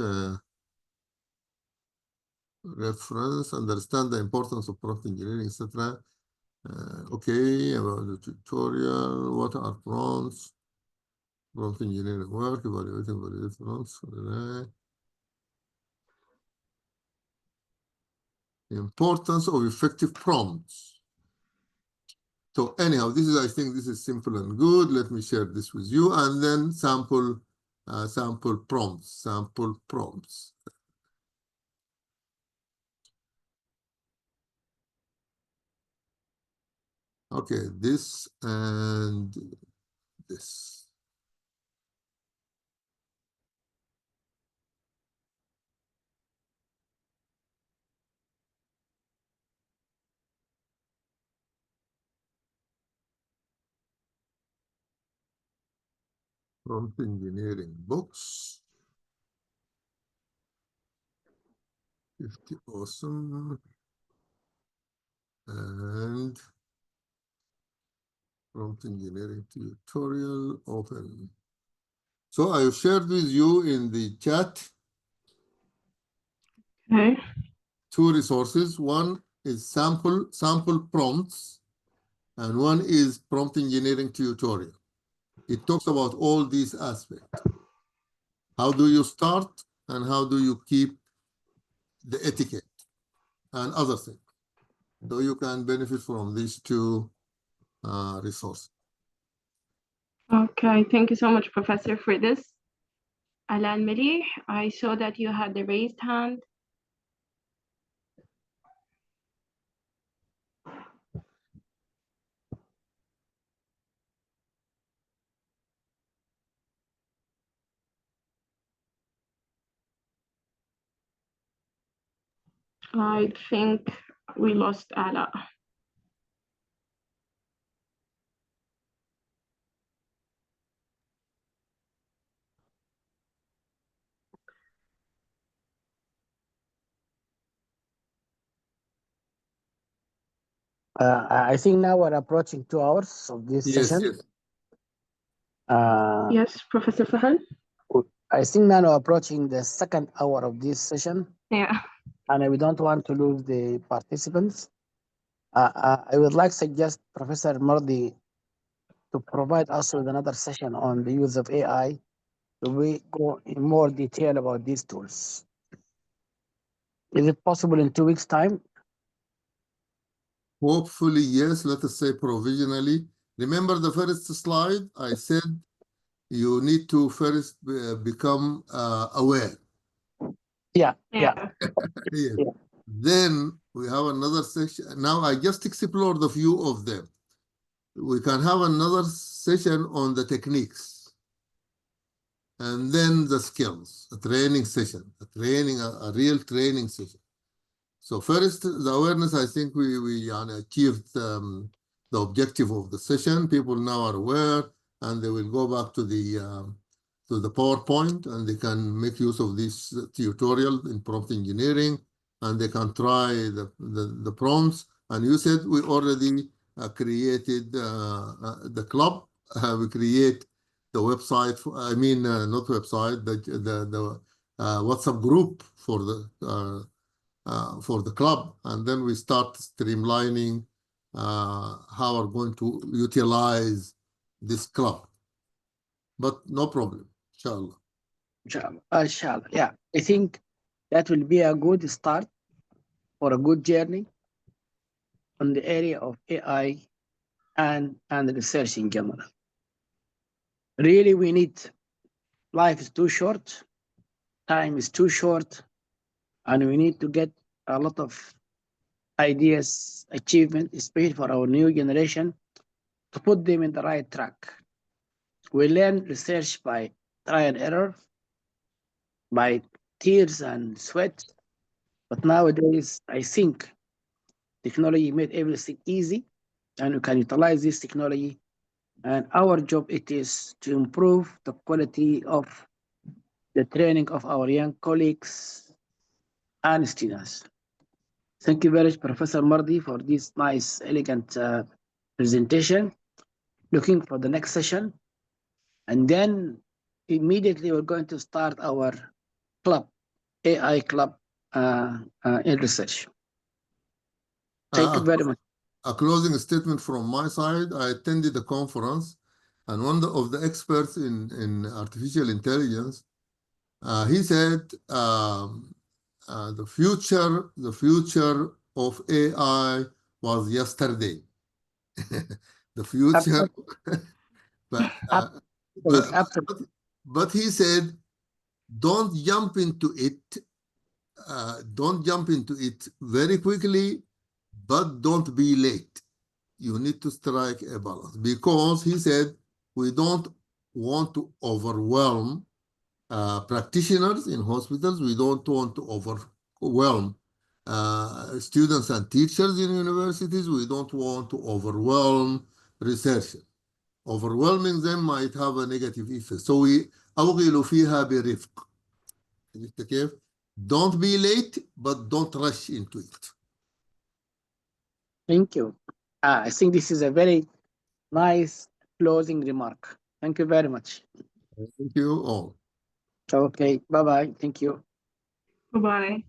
reference, understand the importance of prompt engineering, etc. Okay, about the tutorial, what are prompts? Prompt engineering work, evaluating validated prompts. The importance of effective prompts. So anyhow, this is, I think this is simple and good. Let me share this with you, and then sample prompts. Okay, this and this. Prompt engineering books. 50 awesome. And prompt engineering tutorial open. So I shared with you in the chat two resources. One is sample prompts, and one is prompt engineering tutorial. It talks about all these aspects. How do you start and how do you keep the etiquette and other things. So you can benefit from these two resources. Okay, thank you so much, Professor, for this. Alan Melih, I saw that you had the raised hand. I think we lost Ala. I think now we're approaching 2 hours of this session. Yes. Yes, Professor Fahal? I think now we're approaching the 2nd hour of this session. Yeah. And we don't want to lose the participants. I would like to suggest Professor Elmardi to provide us with another session on the use of AI. So we go in more detail about these tools. Is it possible in 2 weeks' time? Hopefully, yes. Let us say provisionally, Remember the first slide? I said you need to first become aware. Yeah. Yes. Yeah. Then we have another section. Now I just explored a few of them. We can have another session on the techniques, and then the skills, a training session, a real training session. So first, the awareness, I think we achieved the objective of the session. People now are aware, and they will go back to the PowerPoint, and they can make use of this tutorial in prompt engineering, and they can try the prompts. And you said we already created the club. We create the website. Not website, the WhatsApp group for the club, and then we start streamlining how we're going to utilize this club. But no problem, inshallah. Inshallah. Yeah. I think that will be a good start for a good journey on the area of AI and research in general. Really, we need, life is too short, time is too short, and we need to get a lot of ideas, achievement, especially for our new generation, to put them in the right track. We learn research by trial and error, by tears and sweat. But nowadays, I think technology made everything easy, and we can utilize this technology. And our job it is to improve the quality of the training of our young colleagues and students. Thank you very much, Professor Elmardi, for this nice, elegant presentation. Looking for the next session. And then immediately we're going to start our club, AI club in research. Thank you very much. A closing statement from my side. I attended a conference, and one of the experts in artificial intelligence, he said the future of AI was yesterday. The future, but he said, don't jump into it. Don't jump into it very quickly, but don't be late. You need to strike a balance, because he said we don't want to overwhelm practitioners in hospitals. We don't want to overwhelm students and teachers in universities. We don't want to overwhelm researchers. Overwhelming them might have a negative effect. So we أوغلوا فيها برفق. كيف? Don't be late, but don't rush into it. Thank you. I think this is a very nice closing remark. Thank you very much. Thank you all. Okay, bye-bye. Thank you. Bye-bye.